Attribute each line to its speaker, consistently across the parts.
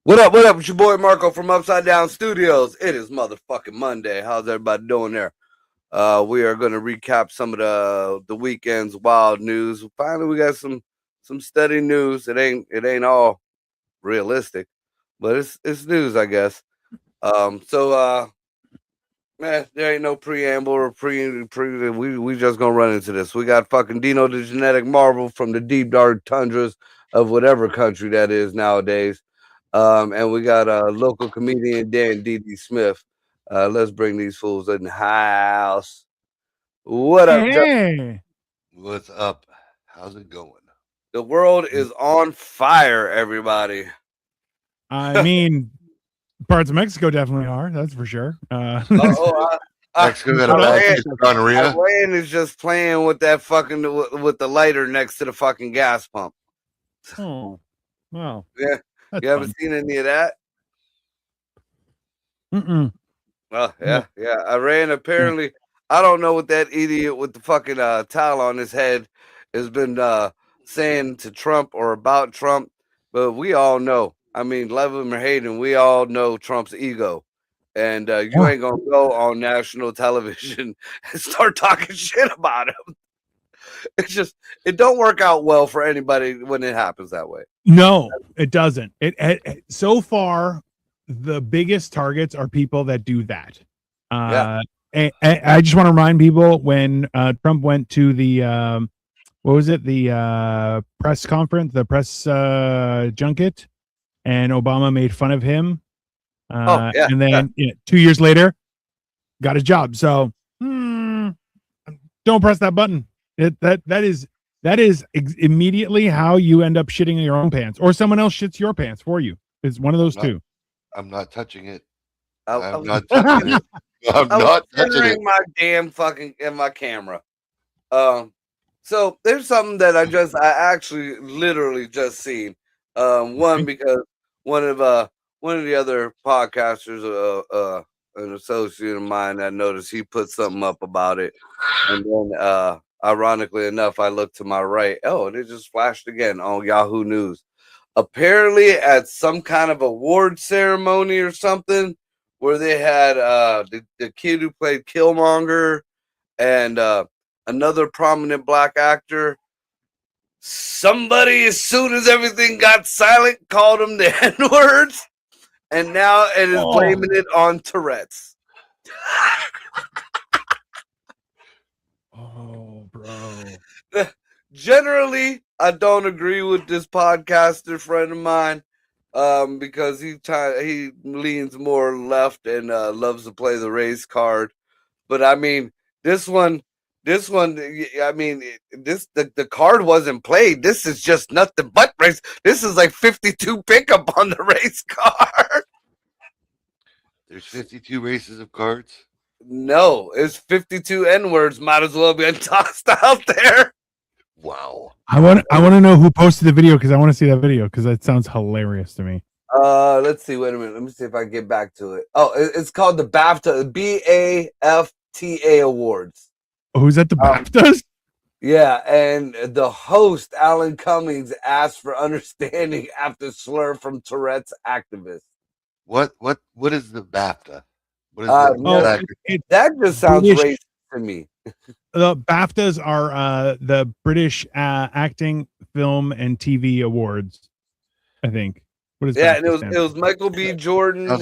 Speaker 1: What up? What up? It's your boy Marco from Upside Down Studios. It is motherfucking Monday. How's everybody doing there? We are going to recap some of the weekend's wild news. Finally, we got some steady news. It ain't all realistic, but it's news, I guess. Man, there ain't no preamble or pre. We just gonna run into this. We got fucking Dino the genetic marvel from the deep dark tundras of whatever country that is nowadays. And we got a local comedian, Dan D.D. Smith. Let's bring these fools in the house. What up, Joe?
Speaker 2: Hey,
Speaker 3: What's up? How's it going?
Speaker 1: The world is on fire, everybody.
Speaker 2: I mean, parts of Mexico definitely are. That's for sure.
Speaker 3: Mexico got a bad case of gonorrhea.
Speaker 1: Iran is just playing with that fucking with the lighter next to the fucking gas pump.
Speaker 2: Oh, wow.
Speaker 1: Yeah, you haven't seen any of that? Well, yeah. Iran apparently. I don't know what that idiot with the fucking towel on his head has been saying to Trump or about Trump, but we all know. I mean, love him or hate him, we all know Trump's ego. And you ain't gonna go on national television and start talking shit about him. It don't work out well for anybody when it happens that way.
Speaker 2: No, it doesn't. It so far, the biggest targets are people that do that. And I just want to remind people when Trump went to the what was it, the press conference, the press junket, and Obama made fun of him. And then 2 years later, got a job. So don't press that button. That is immediately how you end up shitting in your own pants, or someone else shits your pants for you. It's one of those two.
Speaker 3: I'm not touching it.
Speaker 1: I'm
Speaker 3: not touching it. I'm not touching it.
Speaker 1: My damn fucking in my camera. So there's something that I actually literally just seen. One because one of the other podcasters, an associate of mine, I noticed he put something up about it, and then ironically enough, I looked to my right. Oh, and it just flashed again on Yahoo News. Apparently, at some kind of award ceremony or something, where they had the kid who played Killmonger and another prominent black actor. Somebody, as soon as everything got silent, called them the N-words, and now it is blaming it on Tourette's.
Speaker 2: Oh, bro.
Speaker 1: Generally, I don't agree with this podcaster friend of mine because he leans more left and loves to play the race card. But I mean, this one, I mean, the card wasn't played. This is just nothing but race. This is like 52 pickup on the race card.
Speaker 3: There's 52 races of cards.
Speaker 1: No, it's 52 N-words. Might as well be tossed out there.
Speaker 3: Wow.
Speaker 2: I want to know who posted the video, because I want to see that video, because that sounds hilarious to me.
Speaker 1: Let's see. Wait a minute. Let me see if I can get back to it. Oh, it's called the BAFTA, BAFTA Awards.
Speaker 2: Oh, who's at the BAFTAs?
Speaker 1: Yeah, and the host, Alan Cummings, asked for understanding after slur from Tourette's activists.
Speaker 3: What is the BAFTA? What is
Speaker 1: that just sounds racist to me.
Speaker 2: The BAFTAs are the British Acting, Film, and TV Awards, I think. What is
Speaker 1: and it was Michael B. Jordan and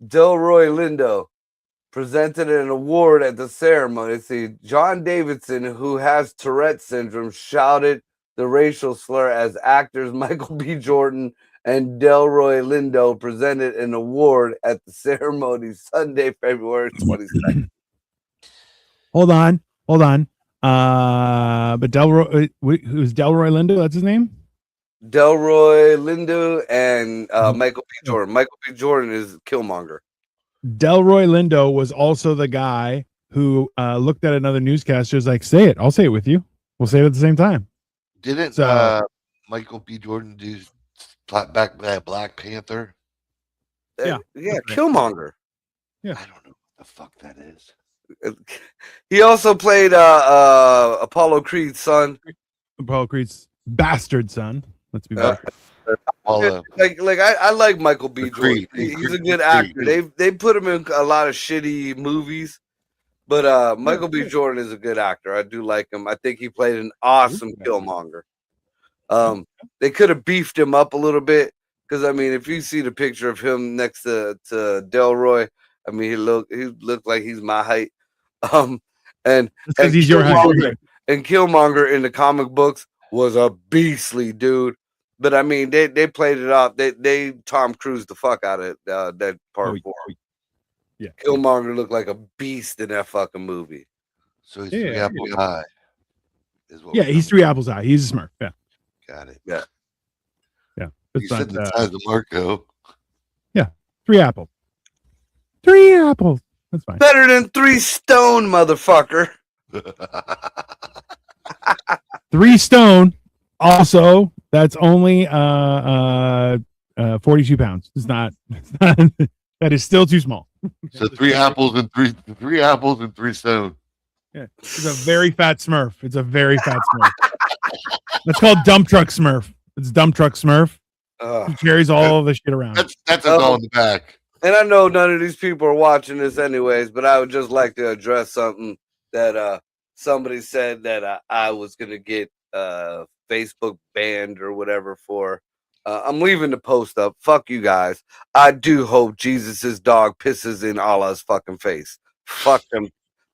Speaker 1: Delroy Lindo presented an award at the ceremony. See, John Davidson, who has Tourette syndrome, shouted the racial slur as actors Michael B. Jordan and Delroy Lindo presented an award at the ceremony Sunday, February 22nd.
Speaker 2: Hold on. But Delroy, who's Delroy Lindo? That's his name?
Speaker 1: Delroy Lindo and Michael B. Jordan. Michael B. Jordan is Killmonger.
Speaker 2: Delroy Lindo was also the guy who looked at another newscaster, was like, say it. I'll say it with you. We'll say it at the same time.
Speaker 3: Didn't Michael B. Jordan do Black Panther?
Speaker 1: Yeah, Killmonger.
Speaker 2: Yeah.
Speaker 3: I don't know what the fuck that is.
Speaker 1: He also played Apollo Creed's son.
Speaker 2: Apollo Creed's bastard son. Let's be back.
Speaker 1: I like Michael B. Jordan. He's a good actor.
Speaker 3: Creed.
Speaker 1: They put him in a lot of shitty movies, but Michael B. Jordan is a good actor. I do like him. I think he played an awesome Killmonger. They could have beefed him up a little bit because I mean, if you see the picture of him next to Delroy, I mean, he looked like he's my height. And
Speaker 2: because he's your height.
Speaker 1: And Killmonger in the comic books was a beastly dude. But I mean, they played it off. They Tom Cruise the fuck out of that part 4.
Speaker 2: Yeah,
Speaker 1: Killmonger looked like a beast in that fucking movie.
Speaker 3: So he's 3 apples high.
Speaker 2: He's 3 apples high. He's a Smurf. Yeah,
Speaker 3: got it.
Speaker 1: Yeah.
Speaker 3: You said the size of Marco.
Speaker 2: Yeah, 3 apples. 3 apples. That's fine.
Speaker 1: Better than 3 stone, motherfucker.
Speaker 2: 3 stone. Also, that's only 42 pounds. It's not that is still too small.
Speaker 3: So 3 apples and 3 stone.
Speaker 2: Yeah, it's a very fat Smurf. It's a very fat Smurf. That's called dump truck Smurf. It's dump truck Smurf. He carries all the shit around.
Speaker 3: That's all in the back.
Speaker 1: And I know none of these people are watching this anyways, but I would just like to address something that somebody said that I was gonna get Facebook banned or whatever for. I'm leaving the post up. Fuck you guys. I do hope Jesus's dog pisses in Allah's fucking face. Fuck them.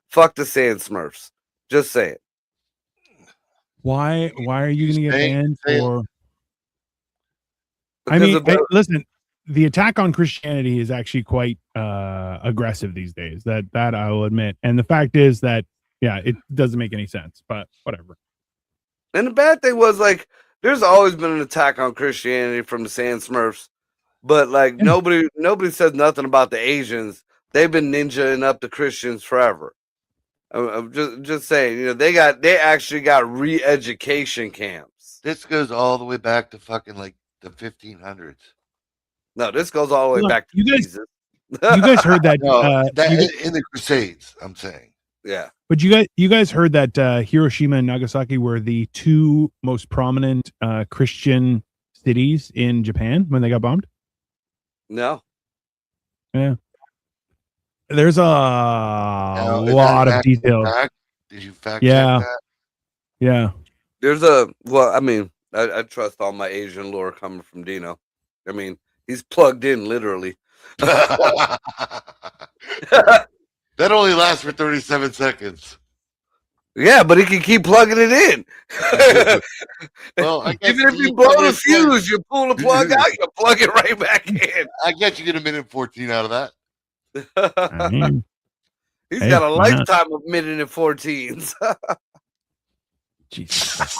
Speaker 1: Fuck the sand Smurfs. Just say it.
Speaker 2: Why are you gonna get banned for?
Speaker 1: Because
Speaker 2: I mean, listen, the attack on Christianity is actually quite aggressive these days. That I will admit. And the fact is that it doesn't make any sense. But whatever.
Speaker 1: And the bad thing was, like, there's always been an attack on Christianity from the Sand Smurfs, but like nobody says nothing about the Asians. They've been ninjaing up the Christians forever. I'm just saying, you know, they actually got re-education camps.
Speaker 3: This goes all the way back to fucking like the 1500s.
Speaker 1: No, this goes all the way back to Jesus.
Speaker 2: You guys heard that?
Speaker 3: In the Crusades, I'm saying.
Speaker 1: Yeah.
Speaker 2: But you guys heard that Hiroshima and Nagasaki were the 2 most prominent Christian cities in Japan when they got bombed?
Speaker 1: No.
Speaker 2: Yeah. There's a lot of details.
Speaker 3: Did you fact check that?
Speaker 2: Yeah.
Speaker 1: There's I mean, I trust all my Asian lore coming from Dino. I mean, he's plugged in literally.
Speaker 3: That only lasts for 37 seconds.
Speaker 1: Yeah, but he can keep plugging it in.
Speaker 3: Well,
Speaker 1: even if you blow the fuse, you pull the plug out, you plug it right back in.
Speaker 3: I guess you get a minute 14 out of that.
Speaker 1: He's got a lifetime of minute and 14s.
Speaker 2: Jesus.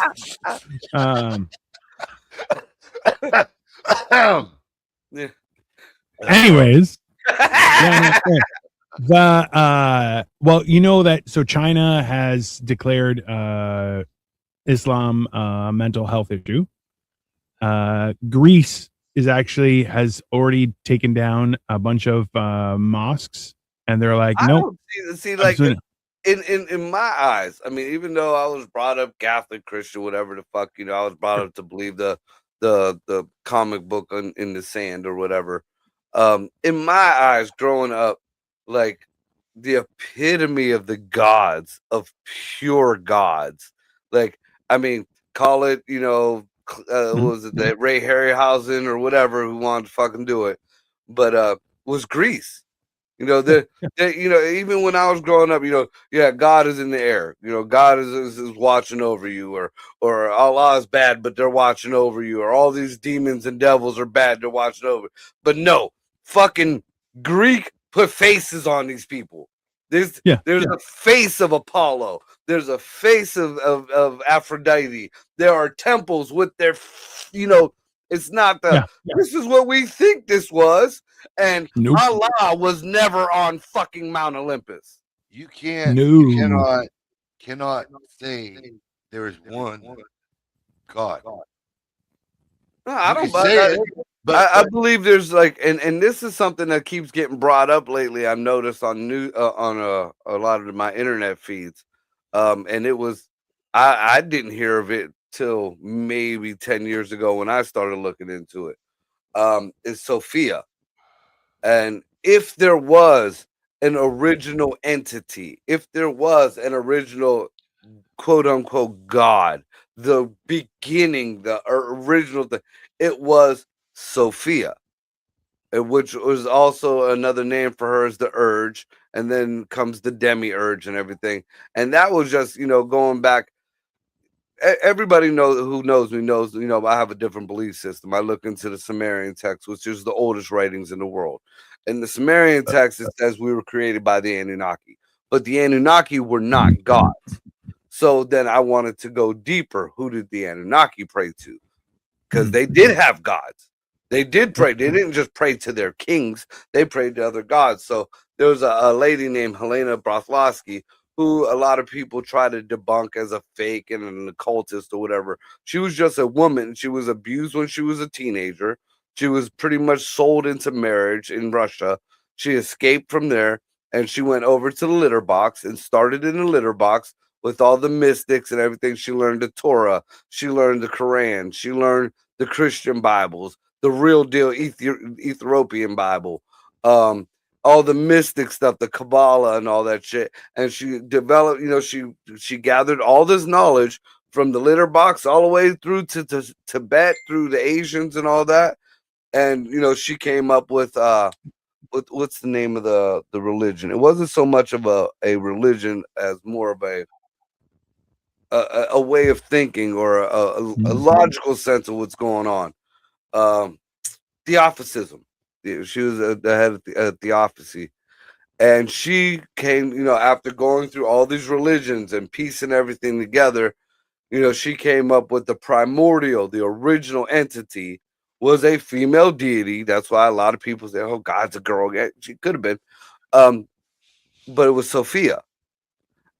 Speaker 2: Anyways. Well, you know that so China has declared Islam a mental health issue. Greece has already taken down a bunch of mosques, and they're like, no.
Speaker 1: See, like in my eyes, I mean, even though I was brought up Catholic, Christian, whatever the fuck, you know, I was brought up to believe the comic book in the sand or whatever. In my eyes, growing up, like the epitome of the gods, of pure gods. Like, I mean, call it, you know, what was it, that Ray Harryhausen or whatever who wanted to fucking do it, but was Greece. You know, you know, even when I was growing up, you know, yeah, God is in the air. You know, God is watching over you, or Allah is bad, but they're watching over you, or all these demons and devils are bad, they're watching over. But no, fucking Greek put faces on these people. There's a face of Apollo. There's a face of Aphrodite. There are temples with their, you know, it's not this is what we think this was. And Allah was never on fucking Mount Olympus.
Speaker 3: You cannot say there is one God.
Speaker 1: No, I don't say it. I believe there's like, and this is something that keeps getting brought up lately. I've noticed on a lot of my internet feeds, and it was I didn't hear of it till maybe 10 years ago when I started looking into it, is Sophia. And if there was an original entity, if there was an original quote unquote God, the beginning, the original thing, it was Sophia, which was also another name for her as the urge. And then comes the demiurge and everything. And that was just, going back. Everybody who knows me knows, I have a different belief system. I look into the Sumerian text, which is the oldest writings in the world. In the Sumerian text, it says we were created by the Anunnaki, but the Anunnaki were not gods. So then I wanted to go deeper. Who did the Anunnaki pray to? Because they did have gods. They did pray. They didn't just pray to their kings. They prayed to other gods. So there was a lady named Helena Broflovsky, who a lot of people try to debunk as a fake and an occultist or whatever. She was just a woman. She was abused when she was a teenager. She was pretty much sold into marriage in Russia. She escaped from there and she went over to the litter box and started in the litter box with all the mystics and everything. She learned the Torah. She learned the Quran. She learned the Christian Bibles, the real deal Ethiopian Bible, all the mystic stuff, the Kabbalah and all that shit. And she developed, she gathered all this knowledge from the litter box all the way through to Tibet, through the Asians and all that. And she came up with what's the name of the religion? It wasn't so much of a religion as more of a way of thinking or a logical sense of what's going on. Theosophism. She was the head of theosophy. And she came, after going through all these religions and piecing everything together, she came up with the primordial, the original entity was a female deity. That's why a lot of people say, oh, God's a girl. Yeah, she could have been. But it was Sophia.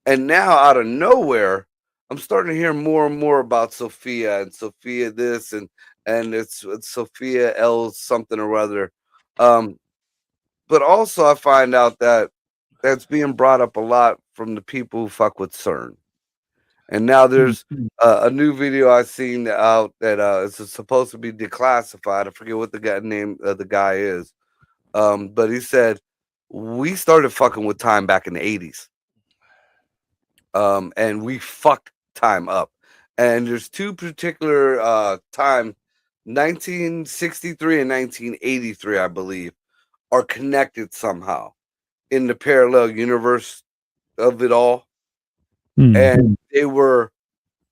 Speaker 1: And now out of nowhere, I'm starting to hear more and more about Sophia and Sophia this and it's Sophia L something or other. But also I find out that that's being brought up a lot from the people who fuck with CERN. And now there's a new video I've seen out that is supposed to be declassified. I forget what the guy name of the guy is. But he said we started fucking with time back in the 80s. And we fucked time up. And there's two particular time, 1963 and 1983, I believe, are connected somehow in the parallel universe of it all. And they were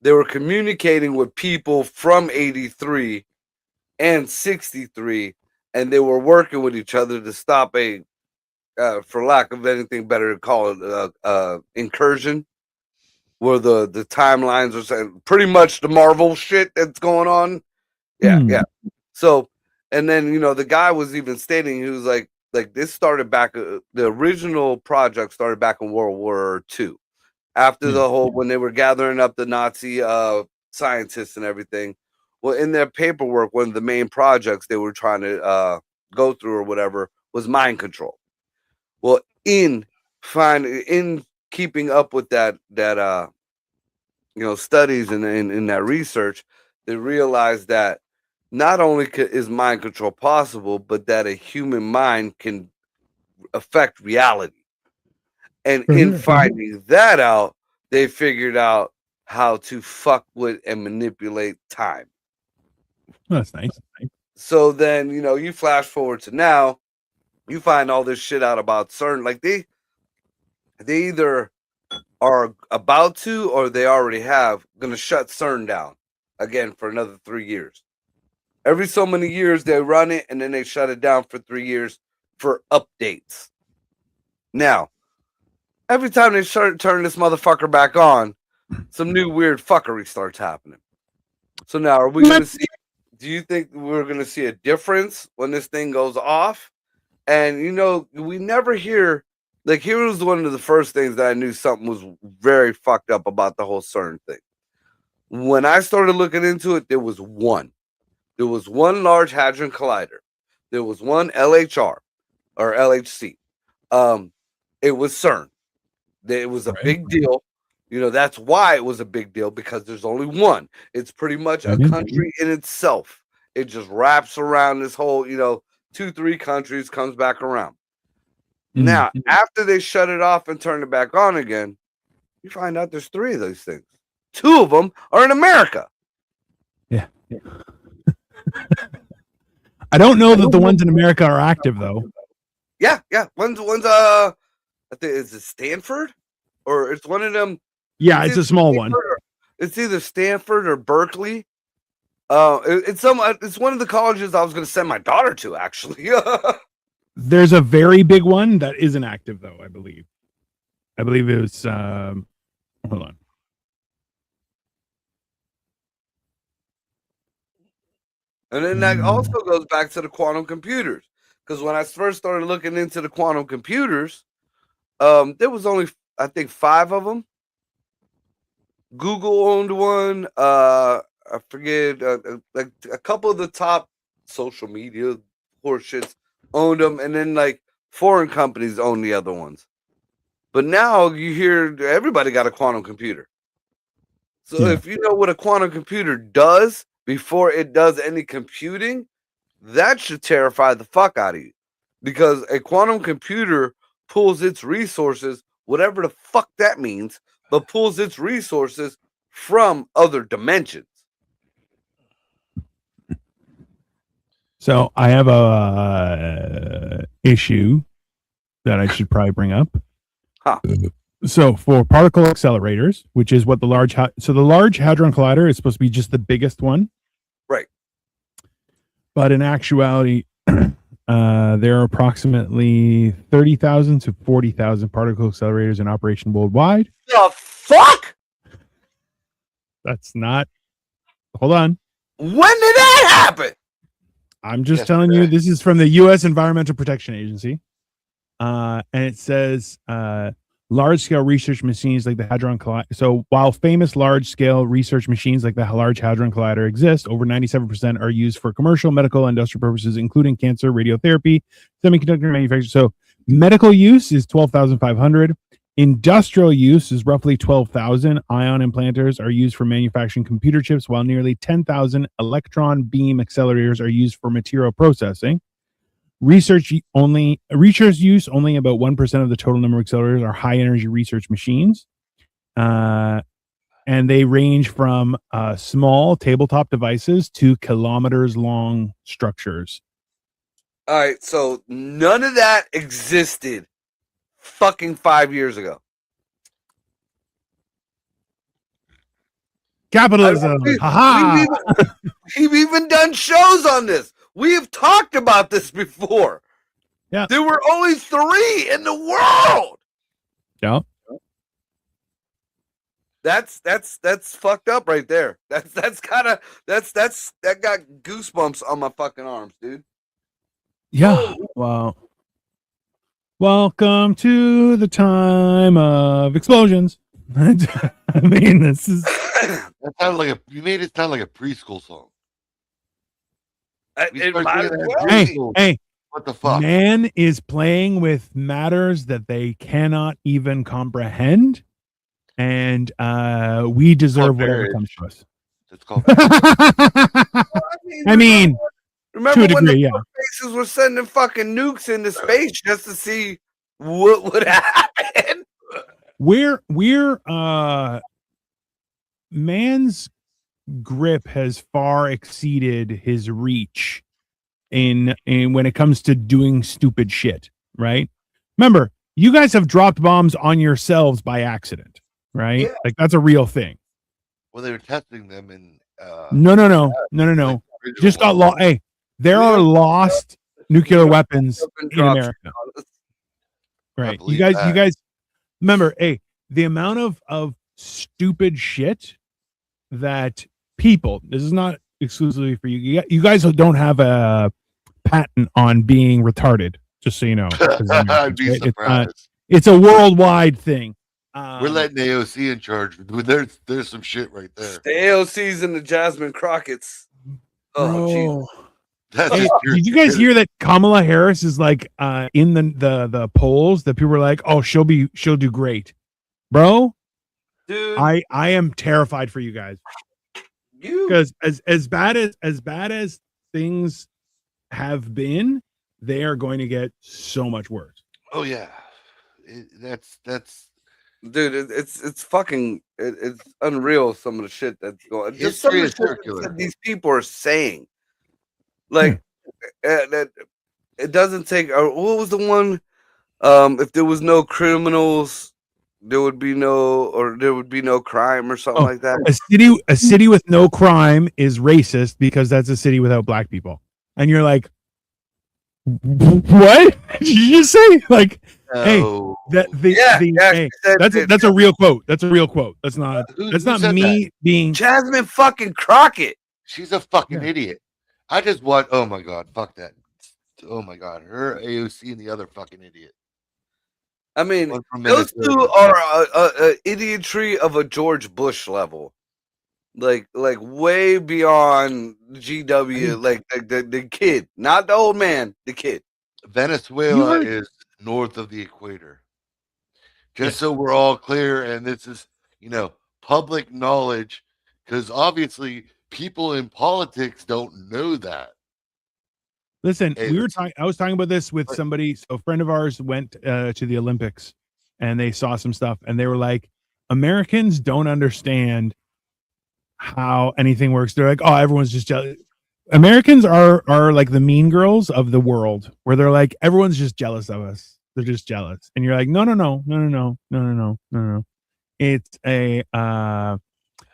Speaker 1: communicating with people from 83 and 63, and they were working with each other to stop a for lack of anything better to call it incursion, where the timelines are saying pretty much the Marvel shit that's going on. Yeah. So, and then the guy was even stating, he was like this started back. The original project started back in World War II, after the whole when they were gathering up the Nazi scientists and everything. Well, in their paperwork, one of the main projects they were trying to go through or whatever was mind control. Well, in keeping up with that studies and in that research, they realized that not only is mind control possible, but that a human mind can affect reality. And in finding that out, they figured out how to fuck with and manipulate time.
Speaker 2: That's nice.
Speaker 1: So then, you flash forward to now, you find all this shit out about CERN. Like they either are about to or they already have going to shut CERN down again for another 3 years. Every so many years they run it and then they shut it down for 3 years for updates. Now, every time they turn this motherfucker back on, some new weird fuckery starts happening. So now are we going to see, do you think we're going to see a difference when this thing goes off? And we never hear, like, here was one of the first things that I knew something was very fucked up about the whole CERN thing. When I started looking into it, there was one Large Hadron Collider. There was one LHR or LHC. It was CERN. It was a big deal. That's why it was a big deal, because there's only one. It's pretty much a country in itself. It just wraps around this whole, 2-3 countries, comes back around. Now, after they shut it off and turn it back on again, you find out there's 3 of those things. 2 of them are in America.
Speaker 2: Yeah. I don't know that the ones in America are active though.
Speaker 1: Yeah. One's I think is it Stanford, or it's one of them.
Speaker 2: Yeah, it's a small one.
Speaker 1: It's either Stanford or Berkeley. It's one of the colleges I was going to send my daughter to, actually.
Speaker 2: There's a very big one that isn't active though, I believe. I believe it was hold on.
Speaker 1: And then that also goes back to the quantum computers, because when I first started looking into the quantum computers, there was only, I think, 5 of them. Google owned one. I forget, like a couple of the top social media horseshits owned them, and then like foreign companies own the other ones. But now you hear everybody got a quantum computer. So if you know what a quantum computer does before it does any computing, that should terrify the fuck out of you, because a quantum computer pulls its resources, whatever the fuck that means, but pulls its resources from other dimensions.
Speaker 2: So I have a issue that I should probably bring up. So for particle accelerators, which is what the Large Hadron Collider is supposed to be just the biggest one.
Speaker 1: Right.
Speaker 2: But in actuality, there are approximately 30,000 to 40,000 particle accelerators in operation worldwide.
Speaker 1: The fuck?
Speaker 2: That's not... Hold on.
Speaker 1: When did that happen?
Speaker 2: I'm just telling you, this is from the U.S. Environmental Protection Agency. And it says... large-scale research machines like the Hadron Collider. So while famous large-scale research machines like the Large Hadron Collider exist, over 97% are used for commercial, medical, and industrial purposes, including cancer, radiotherapy, semiconductor manufacturing. So medical use is 12,500. Industrial use is roughly 12,000. Ion implanters are used for manufacturing computer chips, while nearly 10,000 electron beam accelerators are used for material processing. Research use only about 1% of the total number of accelerators are high energy research machines. And they range from small tabletop devices to kilometers long structures.
Speaker 1: All right, so none of that existed fucking 5 years ago.
Speaker 2: Capitalism.
Speaker 1: We've even done shows on this. We have talked about this before.
Speaker 2: Yeah.
Speaker 1: There were only 3 in the world.
Speaker 2: Yeah.
Speaker 1: That's fucked up right there. That got goosebumps on my fucking arms, dude.
Speaker 2: Yeah. Wow. Welcome to the time of explosions. I mean, this is...
Speaker 3: That sounded like you made it sound like a preschool song.
Speaker 1: Hey,
Speaker 3: what the fuck?
Speaker 2: Man is playing with matters that they cannot even comprehend, and we deserve whatever comes to us.
Speaker 3: It's called.
Speaker 2: I mean,
Speaker 1: remember
Speaker 2: to a
Speaker 1: when
Speaker 2: degree,
Speaker 1: the faces were sending fucking nukes into space just to see what would happen?
Speaker 2: We're man's grip has far exceeded his reach in when it comes to doing stupid shit, right? Remember, you guys have dropped bombs on yourselves by accident, right?
Speaker 1: Yeah.
Speaker 2: Like that's a real thing.
Speaker 3: Well, they were testing them in
Speaker 2: No. Just got lost. Hey, there are lost nuclear weapons in America. Right. You guys remember, hey, the amount of stupid shit that people, this is not exclusively for you. You guys don't have a patent on being retarded, just so you know.
Speaker 3: I'd be surprised.
Speaker 2: It's a worldwide thing.
Speaker 3: We're letting AOC in charge. There's some shit right there.
Speaker 1: The AOC's and the Jasmine Crockett's. Oh,
Speaker 2: hey, did you guys hear that Kamala Harris is like in the polls that people were like, oh, she'll do great, bro?
Speaker 1: dude.
Speaker 2: I am terrified for you guys because as bad as things have been, they are going to get so much worse.
Speaker 3: Oh yeah, that's
Speaker 1: dude. It's fucking it's unreal. Some of the shit that's going. Just some
Speaker 3: history
Speaker 1: of the
Speaker 3: is
Speaker 1: shit
Speaker 3: circular.
Speaker 1: that these people are saying. Like that. It doesn't take. What was the one? If there was no criminals, there would be no crime or something like that.
Speaker 2: A city with no crime is racist because that's a city without black people. And you're like, what did you just say? Like, hey, that's a real quote. That's a real quote. That's not me being
Speaker 1: Jasmine fucking Crockett.
Speaker 3: She's a fucking idiot. I just want. Oh my god, fuck that. Oh my god, her AOC and the other fucking idiot.
Speaker 1: I mean, those two are a idiotry of a George Bush level, like way beyond GW. Like the kid, not the old man, the kid.
Speaker 3: Venezuela is north of the equator. Just so we're all clear, and this is public knowledge, because obviously people in politics don't know that.
Speaker 2: Listen, I was talking about this with somebody. So a friend of ours went to the Olympics and they saw some stuff and they were like, Americans don't understand how anything works. They're like, oh, everyone's just jealous. Americans are like the mean girls of the world, where they're like, everyone's just jealous of us. They're just jealous. And you're like, no. It's a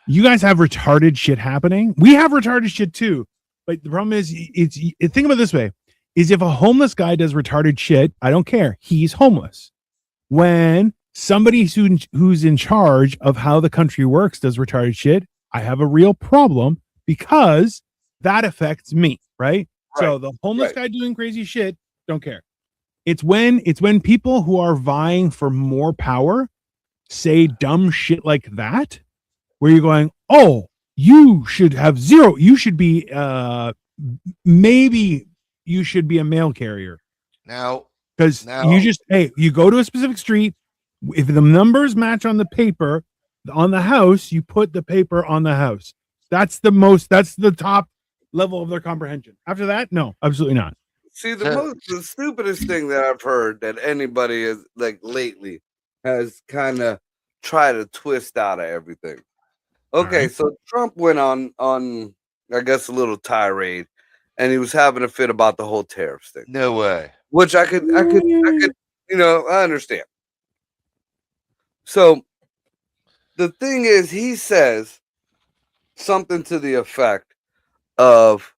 Speaker 2: you guys have retarded shit happening. We have retarded shit too. But the problem is, think about it this way: is if a homeless guy does retarded shit, I don't care. He's homeless. When somebody who's in charge of how the country works does retarded shit, I have a real problem because that affects me, right? So the homeless guy doing crazy shit, don't care. It's when people who are vying for more power say dumb shit like that, where you're going, oh, you should have zero. You should be maybe you should be a mail carrier.
Speaker 3: Now,
Speaker 2: because you go to a specific street. If the numbers match on the paper on the house, you put the paper on the house. That's the top level of their comprehension. After that, no, absolutely not.
Speaker 1: See, the stupidest thing that I've heard that anybody is like lately has kind of tried to twist out of everything. Okay, so Trump went on I guess a little tirade, and he was having a fit about the whole tariffs thing.
Speaker 3: No way.
Speaker 1: Which I could I understand. So the thing is, he says something to the effect of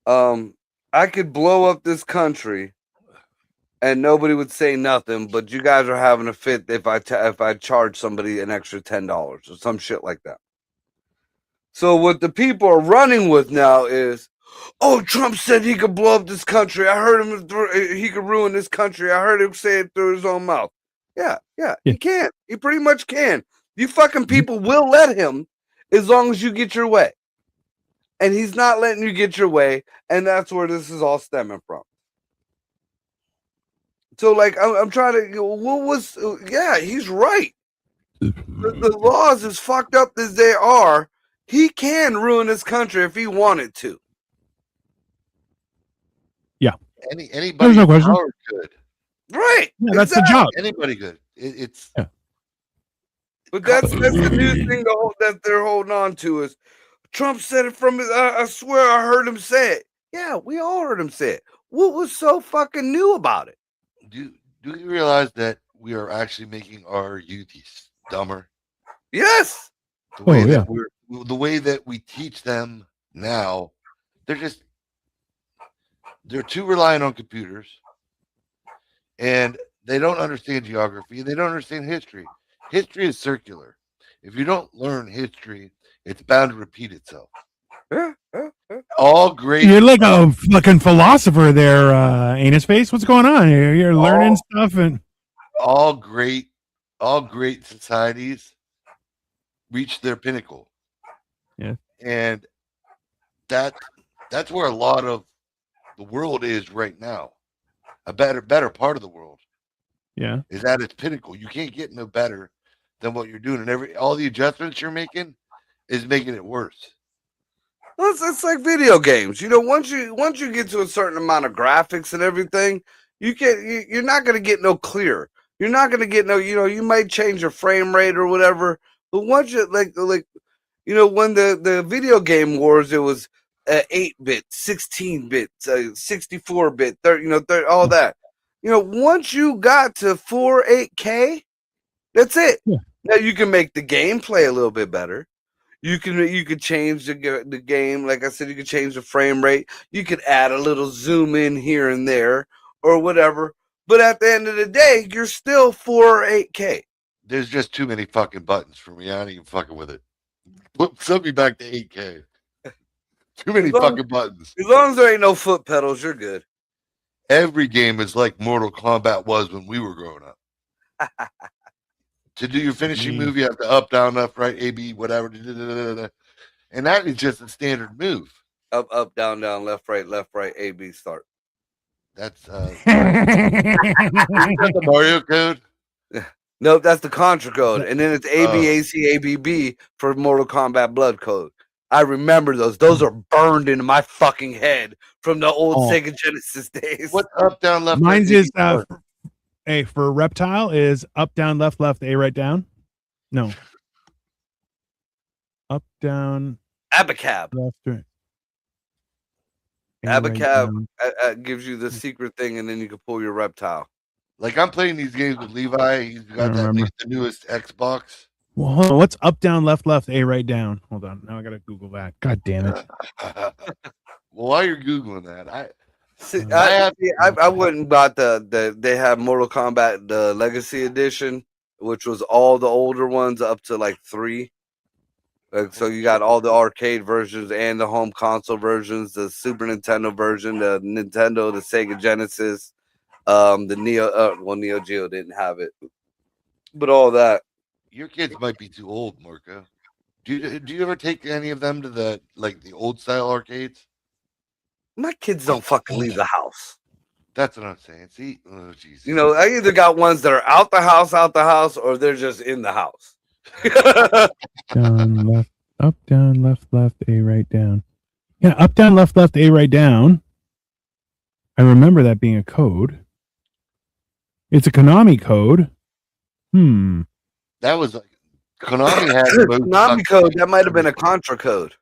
Speaker 1: I could blow up this country and nobody would say nothing, but you guys are having a fit if I charge somebody an extra $10 or some shit like that. So what the people are running with now is, oh, Trump said he could blow up this country. I heard him, he could ruin this country. I heard him say it through his own mouth. Yeah, he can. He pretty much can. You fucking people will let him as long as you get your way. And he's not letting you get your way, and that's where this is all stemming from. So, like, I'm trying to, he's right. The laws, as fucked up as they are, he can ruin this country if he wanted to.
Speaker 2: Yeah.
Speaker 3: Anybody
Speaker 2: There's no question.
Speaker 3: Could.
Speaker 1: Right.
Speaker 2: Yeah, that's the job.
Speaker 3: Anybody good. It's.
Speaker 1: Yeah. But that's the new thing that they're holding on to is Trump said it from his. I swear I heard him say it. Yeah, we all heard him say it. What was so fucking new about it?
Speaker 3: Do you realize that we are actually making our youth dumber?
Speaker 1: Yes.
Speaker 3: The way that we teach them now, they're too reliant on computers, and they don't understand geography. They don't understand history. History is circular. If you don't learn history, it's bound to repeat itself. All great.
Speaker 2: You're like a fucking philosopher there, Anus Face. What's going on? You're learning stuff, and
Speaker 3: all great societies reach their pinnacle.
Speaker 2: Yeah,
Speaker 3: and that's where a lot of the world is right now. A better part of the world,
Speaker 2: yeah,
Speaker 3: is at its pinnacle. You can't get no better than what you're doing, and all the adjustments you're making is making it worse.
Speaker 1: Well, it's like video games. Once you get to a certain amount of graphics and everything, you're not gonna get no clear. You're not gonna get no. You might change your frame rate or whatever, but once you like when the video game wars, it was 8-bit, 16-bit, 64-bit, 30, all that. Once you got to 8K, that's it.
Speaker 2: Yeah.
Speaker 1: Now you can make the gameplay a little bit better. You could change the game. Like I said, you could change the frame rate. You could add a little zoom in here and there or whatever. But at the end of the day, you're still 8K.
Speaker 3: There's just too many fucking buttons for me. I ain't even fucking with it. Send me back to 8K. Too many fucking buttons.
Speaker 1: As long as there ain't no foot pedals, you're good.
Speaker 3: Every game is like Mortal Kombat was when we were growing up. To do your finishing move, you have to up, down, left, right, A, B, whatever. And that is just a standard move.
Speaker 1: Up, down, left, right, A, B, start.
Speaker 3: That's the Mario code.
Speaker 1: Nope, that's the Contra code. And then it's ABAC, for Mortal Kombat Blood code. I remember those. Those are burned into my fucking head from the old Sega Genesis days.
Speaker 3: What up, down, left?
Speaker 2: Mine's is for Reptile is up, down, left, A, right, down. No. Up, down.
Speaker 1: Abacab.
Speaker 2: Left, right.
Speaker 1: Abacab gives you the secret thing, and then you can pull your Reptile.
Speaker 3: Like I'm playing these games with Levi. He's got the newest Xbox.
Speaker 2: Well, hold on. What's up, down, left, A, right, down? Hold on. Now I gotta Google that. God damn it.
Speaker 3: Well, while you're Googling that,
Speaker 1: I wouldn't bought they have Mortal Kombat the Legacy Edition, which was all the older ones up to like 3. So you got all the arcade versions and the home console versions, the Super Nintendo version, the Nintendo, the Sega Genesis, the Neo Geo didn't have it, but all that.
Speaker 3: Your kids might be too old, Marco. Do you ever take any of them to the old style arcades?
Speaker 1: My kids don't fucking leave the house.
Speaker 3: That's what I'm saying. See, oh Jesus.
Speaker 1: I either got ones that are out the house, or they're just in the house.
Speaker 2: Down, left, up, down, left, A, right, down. Yeah, up, down, left, A, right, down. I remember that being a code. It's a Konami code.
Speaker 3: That was like Konami had the
Speaker 1: Konami code. That might have been a Contra code.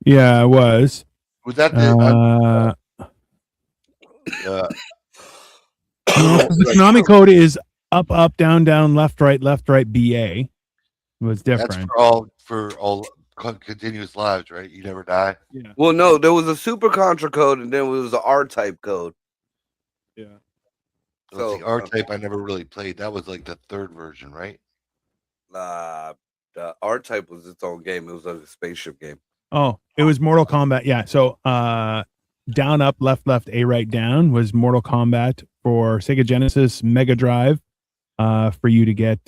Speaker 2: Yeah, it was.
Speaker 3: Was that the
Speaker 2: the Konami code is up, down, left, right, BA. It was different.
Speaker 3: That's for all continuous lives, right? You never die.
Speaker 2: Yeah.
Speaker 1: Well, no, there was a Super Contra code, and then there was the R-type code.
Speaker 2: Yeah.
Speaker 3: So the R-type I never really played. That was like the 3rd version, right?
Speaker 1: The R-type was its own game. It was like a spaceship game.
Speaker 2: Oh, it was Mortal Kombat. Yeah. So down, up, left, A, right, down was Mortal Kombat for Sega Genesis, Mega Drive, for you to get.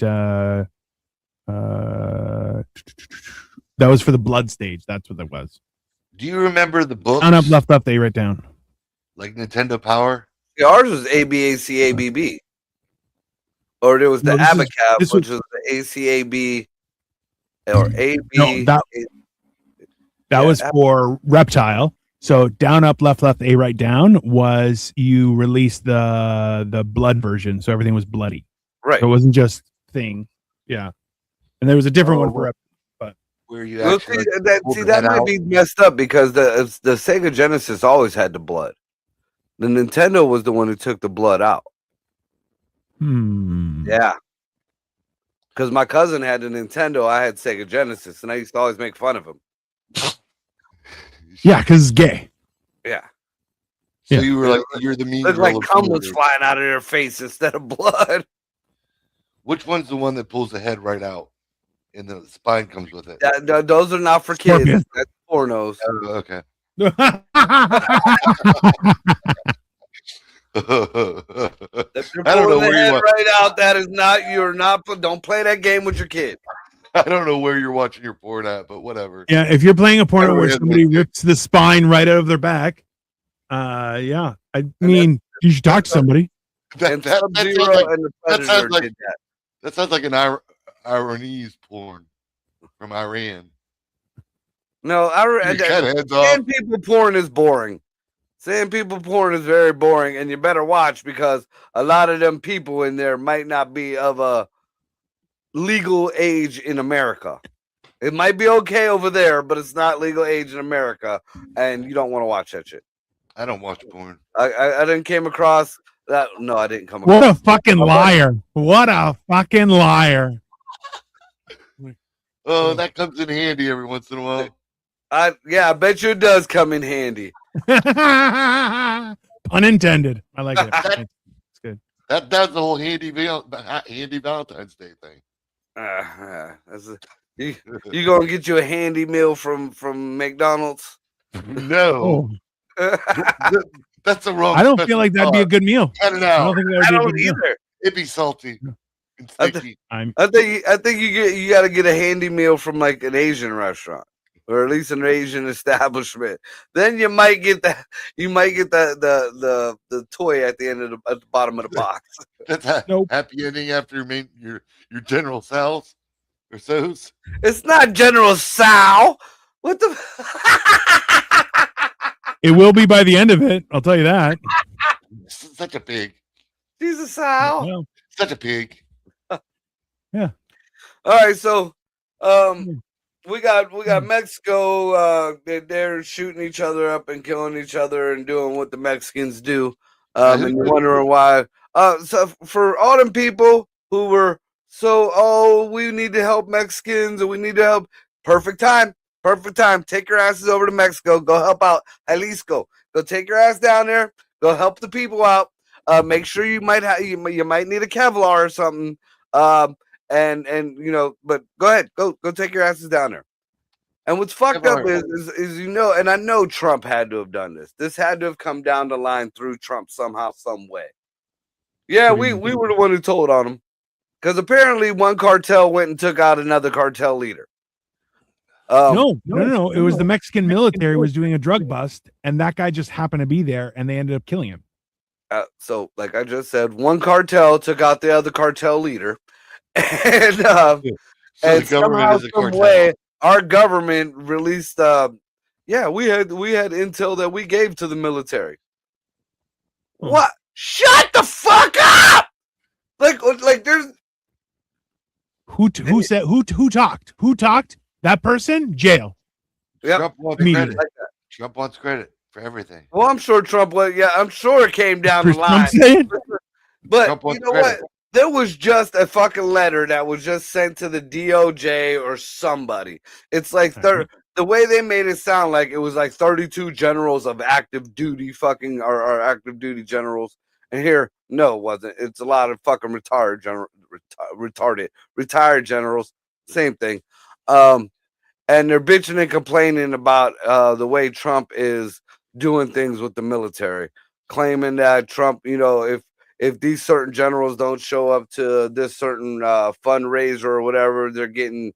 Speaker 2: That was for the blood stage. That's what it was.
Speaker 3: Do you remember the books?
Speaker 2: Down, up, left, A, right, down.
Speaker 3: Like Nintendo Power?
Speaker 1: Yeah, ours was ABACABB. Or there was the Abacab, which was the ACAB or AB.
Speaker 2: No, that was for Reptile. So down, up, left, A, right, down was you released the blood version, so everything was bloody.
Speaker 1: Right.
Speaker 2: So it wasn't just thing. Yeah. And there was a different one for Reptile. But
Speaker 3: where you
Speaker 1: actually that might be messed up because the Sega Genesis always had the blood. The Nintendo was the one who took the blood out. Yeah. Because my cousin had the Nintendo, I had Sega Genesis, and I used to always make fun of him.
Speaker 2: Yeah, because it's gay.
Speaker 1: Yeah.
Speaker 3: So you were like, you're the mean.
Speaker 1: Looked like cum was flying out of their face instead of blood.
Speaker 3: Which one's the one that pulls the head right out and the spine comes with it?
Speaker 1: Those are not for kids. That's pornos.
Speaker 3: Oh, okay.
Speaker 1: If you're
Speaker 3: I don't know
Speaker 1: pulling the
Speaker 3: where
Speaker 1: head
Speaker 3: you
Speaker 1: right out, that is not. You're not. Don't play that game with your kid.
Speaker 3: I don't know where you're watching your porn at, but whatever.
Speaker 2: Yeah, if you're playing a porno where somebody rips the spine right out of their back, yeah. I mean, you should talk to somebody.
Speaker 3: That sounds like an Iranese porn from Iran.
Speaker 1: No, seeing people porn is boring. Seeing people porn is very boring, and you better watch because a lot of them people in there might not be of a legal age in America. It might be okay over there, but it's not legal age in America, and you don't want to watch that shit.
Speaker 3: I don't watch porn.
Speaker 1: I didn't came across that. No, I didn't come across.
Speaker 2: What a fucking liar! What a fucking liar!
Speaker 3: Oh, that comes in handy every once in a while.
Speaker 1: I bet you it does come in handy.
Speaker 2: Pun intended. I like it. It's good.
Speaker 3: That's the whole handy Valentine's Day thing.
Speaker 1: You gonna get you a handy meal from McDonald's?
Speaker 3: No. That's the wrong.
Speaker 2: I don't feel like that'd be a good meal.
Speaker 3: I don't know.
Speaker 2: I don't think that would be a good
Speaker 1: either.
Speaker 2: meal.
Speaker 3: It'd be salty. And sticky.
Speaker 1: I think you got to get a handy meal from like an Asian restaurant or at least an Asian establishment. Then you might get that. You might get the toy at the end of at the bottom of the box.
Speaker 3: That's a happy ending after your General Tso's or so's.
Speaker 1: It's not General Tso. What the?
Speaker 2: It will be by the end of it. I'll tell you that.
Speaker 3: Such a pig.
Speaker 1: He's a sow.
Speaker 2: Well,
Speaker 3: Such a pig.
Speaker 2: Yeah.
Speaker 1: All right, so we got Mexico. They're shooting each other up and killing each other and doing what the Mexicans do. And you're wondering why. So for all them people who were we need to help Mexicans and we need to help. Perfect time. Take your asses over to Mexico. Go help out Jalisco. Go take your ass down there. Go help the people out. Make sure you might need a Kevlar or something. And but go ahead, go take your asses down there. And what's fucked up is and I know Trump had to have done this. This had to have come down the line through Trump somehow, some way. Yeah, we were the one who told on him because apparently one cartel went and took out another cartel leader.
Speaker 2: No. It was the Mexican military was doing a drug bust, and that guy just happened to be there, and they ended up killing him.
Speaker 1: So, like I just said, one cartel took out the other cartel leader, and and somehow, some way, our government released. We had intel that we gave to the military. What? Shut the fuck up! Like there's
Speaker 2: who talked? Who talked? That person, jail.
Speaker 1: Yep.
Speaker 3: Trump wants credit for everything.
Speaker 1: Well, I'm sure Trump was. Yeah, I'm sure it came down the line. But you know what? There was just a fucking letter that was just sent to the DOJ or somebody. It's like the way they made it sound like it was like 32 generals of active duty fucking or active duty generals. And here, no, it wasn't. It's a lot of fucking retired generals. Same thing. And they're bitching and complaining about the way Trump is doing things with the military, claiming that Trump, if these certain generals don't show up to this certain fundraiser or whatever, they're getting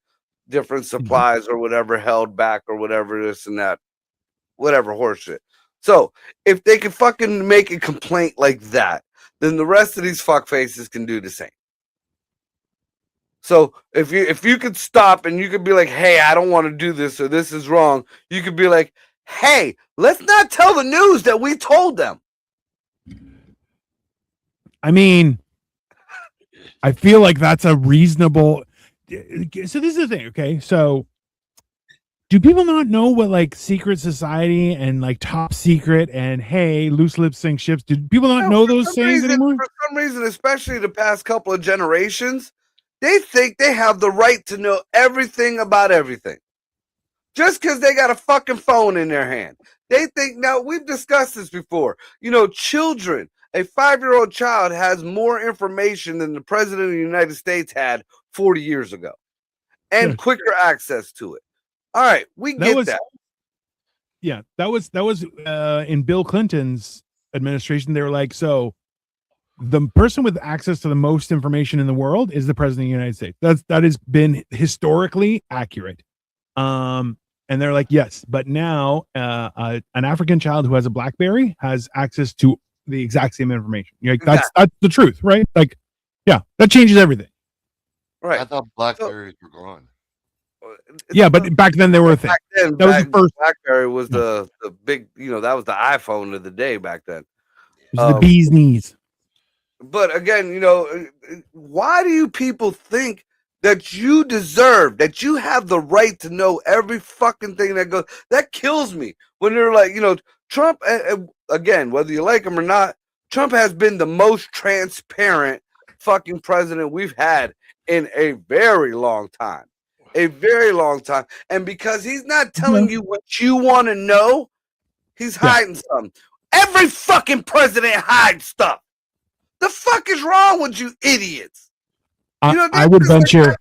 Speaker 1: different supplies or whatever held back or whatever, this and that, whatever horseshit. So if they can fucking make a complaint like that, then the rest of these fuckfaces can do the same. So if you could stop and you could be like, hey, I don't want to do this or this is wrong, you could be like, hey, let's not tell the news that we told them.
Speaker 2: I mean, I feel like that's a reasonable. So this is the thing, okay? So do people not know what like secret society and like top secret and hey, loose lips sink ships? Do people not know those things anymore?
Speaker 1: For some reason, especially the past couple of generations, they think they have the right to know everything about everything. Just because they got a fucking phone in their hand. They think, now we've discussed this before. Children, a 5-year-old child has more information than the president of the United States had 40 years ago. And quicker access to it. All right, we get that.
Speaker 2: Yeah, that was in Bill Clinton's administration. They were like, so the person with access to the most information in the world is the president of the United States. That has been historically accurate. And they're like, yes, but now an African child who has a BlackBerry has access to the exact same information. You're like, that's the truth, right? Like, yeah, that changes everything.
Speaker 1: Right.
Speaker 3: I thought
Speaker 1: So
Speaker 3: Blackberries were gone.
Speaker 2: Yeah, but back then they were a thing.
Speaker 1: back then,
Speaker 2: That was the first.
Speaker 1: BlackBerry was
Speaker 2: Yeah.
Speaker 1: the big, that was the iPhone of the day back then.
Speaker 2: It was the bee's knees.
Speaker 1: But again, why do you people think that you deserve, that you have the right to know every fucking thing that goes? That kills me when they're like, Trump, again, whether you like him or not, Trump has been the most transparent fucking president we've had in a very long time. A very long time. And because he's not telling you what you want to know, he's hiding something. Every fucking president hides stuff. The fuck is wrong with you idiots?
Speaker 2: I would venture.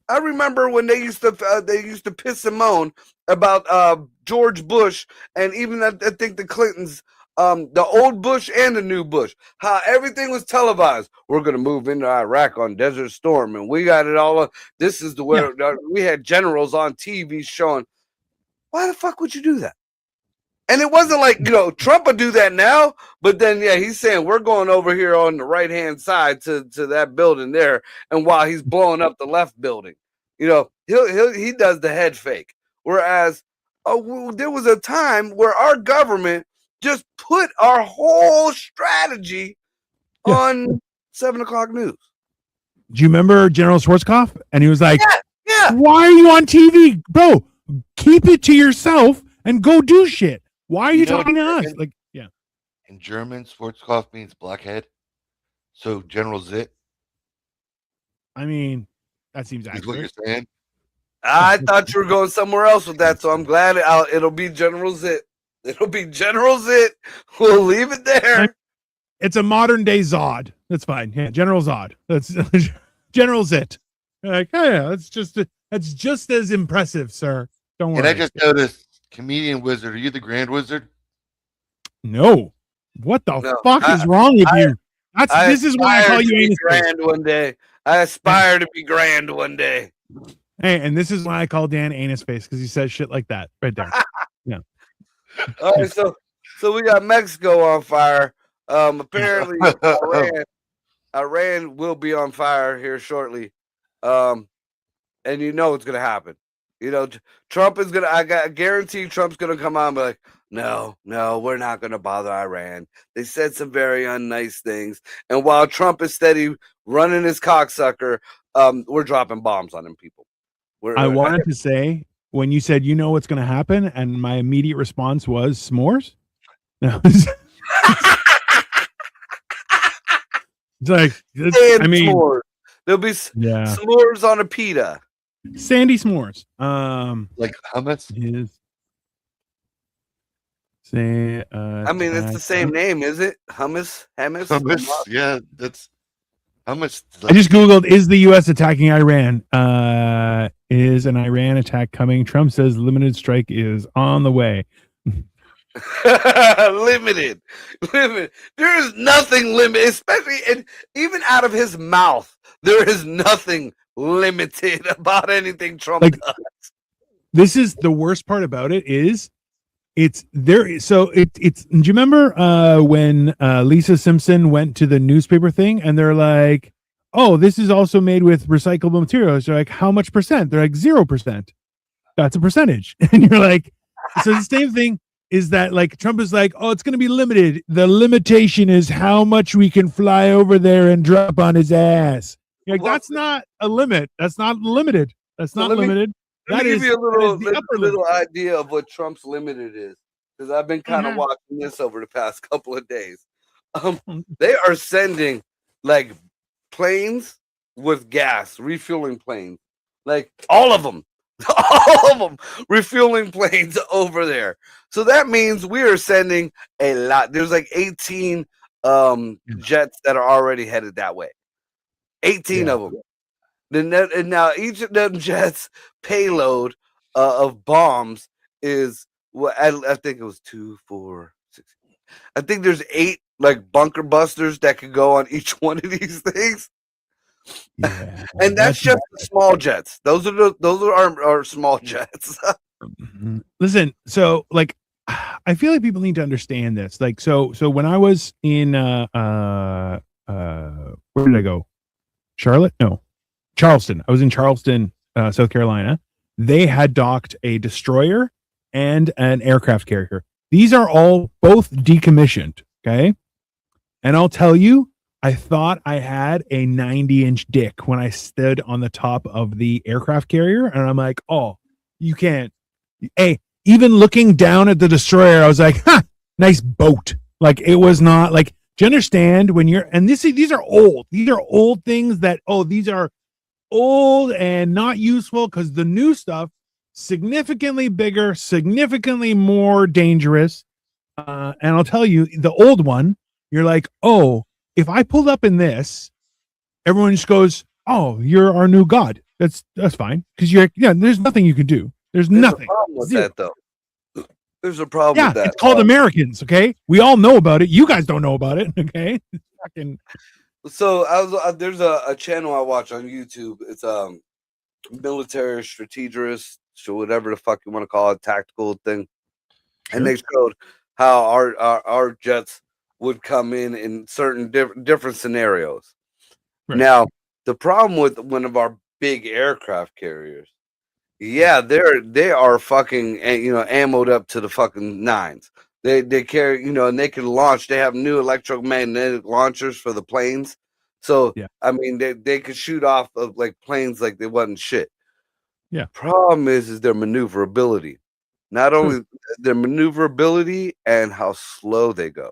Speaker 1: I remember when they used to piss and moan about George Bush, and even I think the Clintons, the old Bush and the new Bush, how everything was televised. We're gonna move into Iraq on Desert Storm, and we got it all. This is where we had generals on TV showing. Why the fuck would you do that? And it wasn't like, Trump would do that now, but then, he's saying we're going over here on the right-hand side to that building there. And while he's blowing up the left building, he does the head fake. Whereas there was a time where our government just put our whole strategy on 7 o'clock news.
Speaker 2: Do you remember General Schwarzkopf? And he was like,
Speaker 1: yeah.
Speaker 2: Why are you on TV? Bro, keep it to yourself and go do shit. Why are you talking to us? Like, yeah.
Speaker 3: In German, Schwarzkopf means blackhead. So General Zit.
Speaker 2: I mean, that seems accurate.
Speaker 3: Is what you're saying?
Speaker 1: I thought you were going somewhere else with that, so I'm glad it'll be General Zit. It'll be General Zit. We'll leave it there.
Speaker 2: It's a modern day Zod. That's fine. Yeah, General Zod. That's General Zit. Like, that's just as impressive, sir. Don't worry.
Speaker 3: And I just noticed. Comedian Wizard, are you the Grand Wizard?
Speaker 2: No. What the fuck is wrong with you? This is why I call you anus
Speaker 1: grand one day. I aspire to be grand one day.
Speaker 2: Hey, and this is why I call Dan anus face, because he says shit like that right there. Yeah.
Speaker 1: All right, so we got Mexico on fire. Apparently Iran will be on fire here shortly. And it's gonna happen. Trump is I guarantee Trump's gonna come on and be like, no, we're not gonna bother Iran. They said some very unnice things. And while Trump is steady running his cocksucker, we're dropping bombs on them people.
Speaker 2: I wanted to say, when you said what's gonna happen, and my immediate response was s'mores. No. It's like
Speaker 1: s'mores. There'll be s'mores on a pita.
Speaker 2: Sandy s'mores.
Speaker 3: Like hummus?
Speaker 1: It's the same name, is it? Hummus?
Speaker 3: Yeah, that's hummus.
Speaker 2: I just Googled, is the U.S. attacking Iran? Is an Iran attack coming? Trump says limited strike is on the way.
Speaker 1: Limited. There is nothing limited, especially even out of his mouth. There is nothing limited about anything Trump does.
Speaker 2: This is the worst part about it is it's there. So it's do you remember when Lisa Simpson went to the newspaper thing and they're like, oh, this is also made with recyclable materials. They're like, how much percent? They're like 0%. That's a percentage. And you're like, so the same thing is that like Trump is like, oh, it's going to be limited. The limitation is how much we can fly over there and drop on his ass. Like, that's not a limit. That's not limited. That's not limited.
Speaker 1: Let me give you a little idea of what Trump's limited is, because I've been kind of watching this over the past couple of days. They are sending like planes with gas, refueling planes, like all of them, refueling planes over there. So that means we are sending a lot. There's like 18 jets that are already headed that way. 18 of them. And now each of them jets payload of bombs is I think it was 2, 4, 6. I think there's 8 like bunker busters that could go on each one of these things. Yeah, and that's just the small jets. Those are our small jets.
Speaker 2: Listen, so like I feel like people need to understand this. Like so when I was in where did I go? Charlotte? No. Charleston. I was in Charleston, South Carolina. They had docked a destroyer and an aircraft carrier. These are all both decommissioned. Okay. And I'll tell you, I thought I had a 90-inch dick when I stood on the top of the aircraft carrier. And I'm like, oh, you can't. Hey, even looking down at the destroyer, I was like, huh, nice boat. Like, it was not like, do you understand when you're, and these are old. These are old things that, oh, these are old and not useful, because the new stuff, significantly bigger, significantly more dangerous. And I'll tell you, the old one, you're like, oh, if I pulled up in this, everyone just goes, oh, you're our new god. That's fine, because there's nothing you can do. There's nothing.
Speaker 1: A problem with that, though. There's a problem with that.
Speaker 2: It's called Americans. Okay, we all know about it. You guys don't know about it. Okay, fucking.
Speaker 1: So there's a channel I watch on YouTube. It's military strategist, so whatever the fuck you want to call it, tactical thing. Sure. And they showed how our jets would come in certain different scenarios. Right. Now, the problem with one of our big aircraft carriers, they are fucking, ammoed up to the fucking nines. They carry, and they can launch. They have new electromagnetic launchers for the planes. So, I mean, they could shoot off of like planes like they wasn't shit.
Speaker 2: Yeah.
Speaker 1: Problem is their maneuverability. Not only their maneuverability and how slow they go.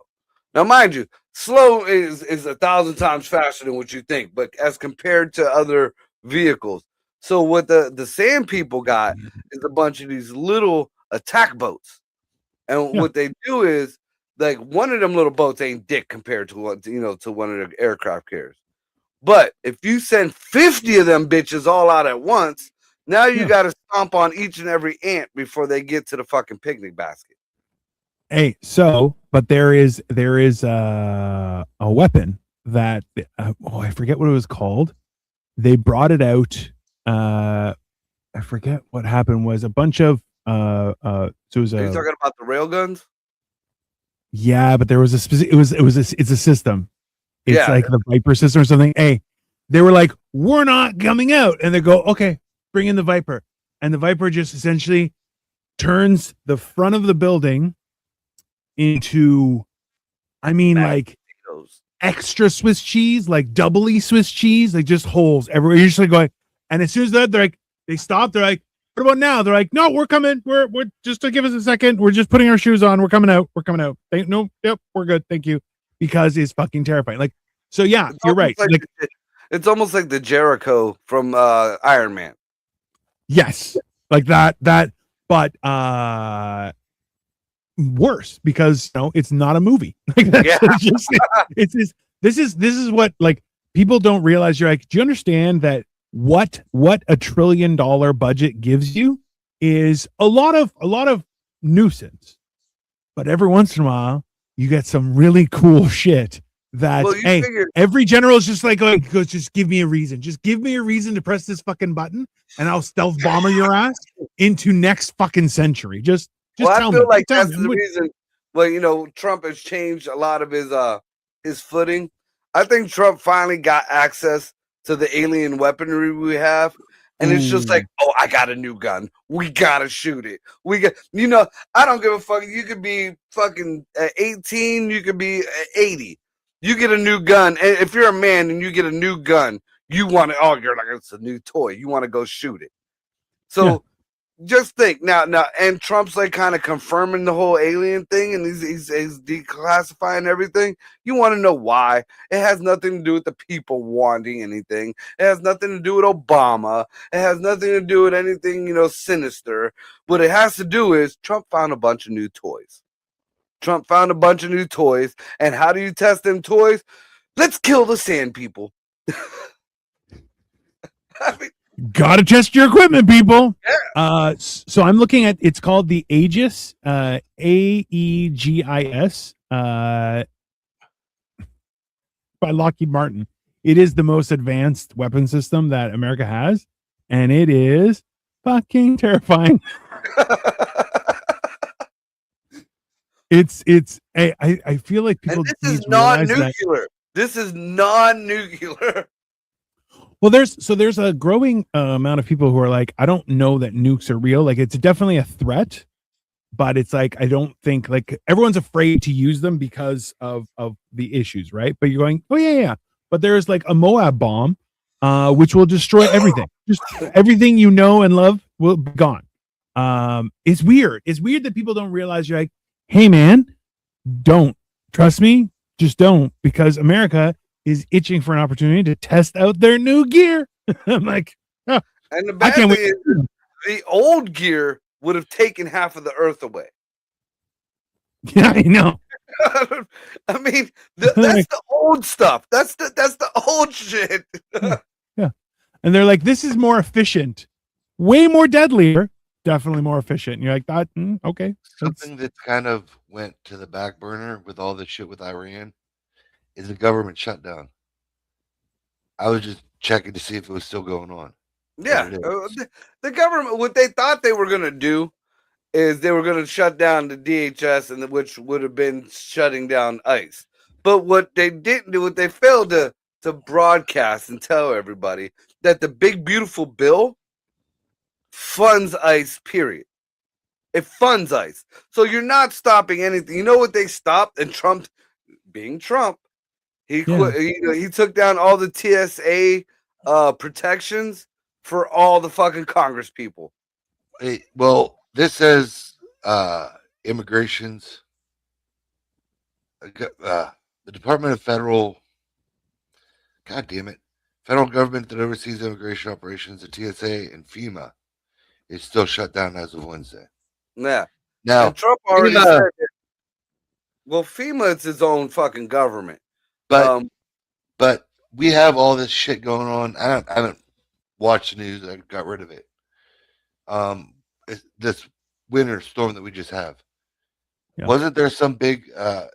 Speaker 1: Now, mind you, slow is 1,000 times faster than what you think, but as compared to other vehicles. So what the sand people got is a bunch of these little attack boats. And what they do is, like, one of them little boats ain't dick compared to one of the aircraft carriers. But if you send 50 of them bitches all out at once, now you got to stomp on each and every ant before they get to the fucking picnic basket.
Speaker 2: Hey, but there is a weapon that I forget what it was called. They brought it out. I forget what happened. Was a bunch of so it was.
Speaker 1: Are you talking about the rail guns?
Speaker 2: Yeah, but there was a specific. It's a system. It's like the Viper system or something. Hey, they were like, we're not coming out, and they go, okay, bring in the Viper, and the Viper just essentially turns the front of the building into, I mean, like extra Swiss cheese, like doubly Swiss cheese, like just holes everywhere. You're just like going, and as soon as they're like, they stop. They're like, what about now? They're like, no, we're coming. We're just to give us a second. We're just putting our shoes on. We're coming out. We're coming out. Yep, we're good. Thank you. Because it's fucking terrifying. Like, so yeah, you're right.
Speaker 1: Like, it's almost like the Jericho from Iron Man.
Speaker 2: Yes, like that, but worse, because it's not a movie. Like that's just this is what, like, people don't realize. You're like, do you understand that what $1 trillion budget gives you is a lot of nuisance, but every once in a while you get some really cool shit that every general is just like going, just give me a reason. Just give me a reason to press this fucking button and I'll stealth bomber your ass into next fucking century. Just tell me.
Speaker 1: I feel like that's the reason. Well, Trump has changed a lot of his footing. I think Trump finally got access to the alien weaponry we have. And it's just like, oh, I got a new gun. We gotta shoot it. I don't give a fuck. You could be fucking 18. You could be 80. You get a new gun. And if you're a man and you get a new gun, you want to, you're like, it's a new toy. You want to go shoot it. So just think now, and Trump's like kind of confirming the whole alien thing, and he's declassifying everything. You want to know why? It has nothing to do with the people wanting anything. It has nothing to do with Obama. It has nothing to do with anything, sinister. What it has to do is Trump found a bunch of new toys. And how do you test them toys? Let's kill the sand people. I mean,
Speaker 2: gotta test your equipment, people. So I'm looking at, it's called the Aegis, Aegis, by Lockheed Martin. It is the most advanced weapon system that America has, and it is fucking terrifying. I feel like people.
Speaker 1: And this is non-nuclear. This is non-nuclear.
Speaker 2: Well, there's a growing amount of people who are like, I don't know that nukes are real. Like, it's definitely a threat, but it's like I don't think, like, everyone's afraid to use them because of the issues, right? But you're going, oh yeah. But there's like a Moab bomb, which will destroy everything. Just everything you know and love will be gone. It's weird. It's weird that people don't realize. You're like, hey man, don't trust me. Just don't, because America is itching for an opportunity to test out their new gear. I'm like, oh,
Speaker 1: And the
Speaker 2: I
Speaker 1: bad
Speaker 2: can't
Speaker 1: thing
Speaker 2: wait.
Speaker 1: is, the old gear would have taken half of the Earth away.
Speaker 2: Yeah, I know.
Speaker 1: I mean, that's the old stuff. That's the old shit.
Speaker 2: Yeah. And they're like, this is more efficient, way more deadlier, definitely more efficient. And you're like, that, okay.
Speaker 3: Something that's kind of went to the back burner with all this shit with Iran is the government shutdown. I was just checking to see if it was still going on.
Speaker 1: Yeah, the government, what they thought they were going to do is they were going to shut down the DHS, and which would have been shutting down ICE. But what they didn't do, what they failed to broadcast and tell everybody, that the big beautiful bill funds ICE. Period. It funds ICE, so you're not stopping anything. You know what they stopped? And Trump, being Trump, he quit. He took down all the TSA protections for all the fucking Congress people.
Speaker 3: Well, this says immigrations. The Department of Federal. God damn it. Federal government that oversees immigration operations, the TSA and FEMA, is still shut down as of Wednesday.
Speaker 1: Yeah.
Speaker 3: Now,
Speaker 1: and Trump already said that. Well, FEMA is his own fucking government.
Speaker 3: But we have all this shit going on. I haven't watched the news. I got rid of it. This winter storm that we just have. Yeah. Wasn't there some big?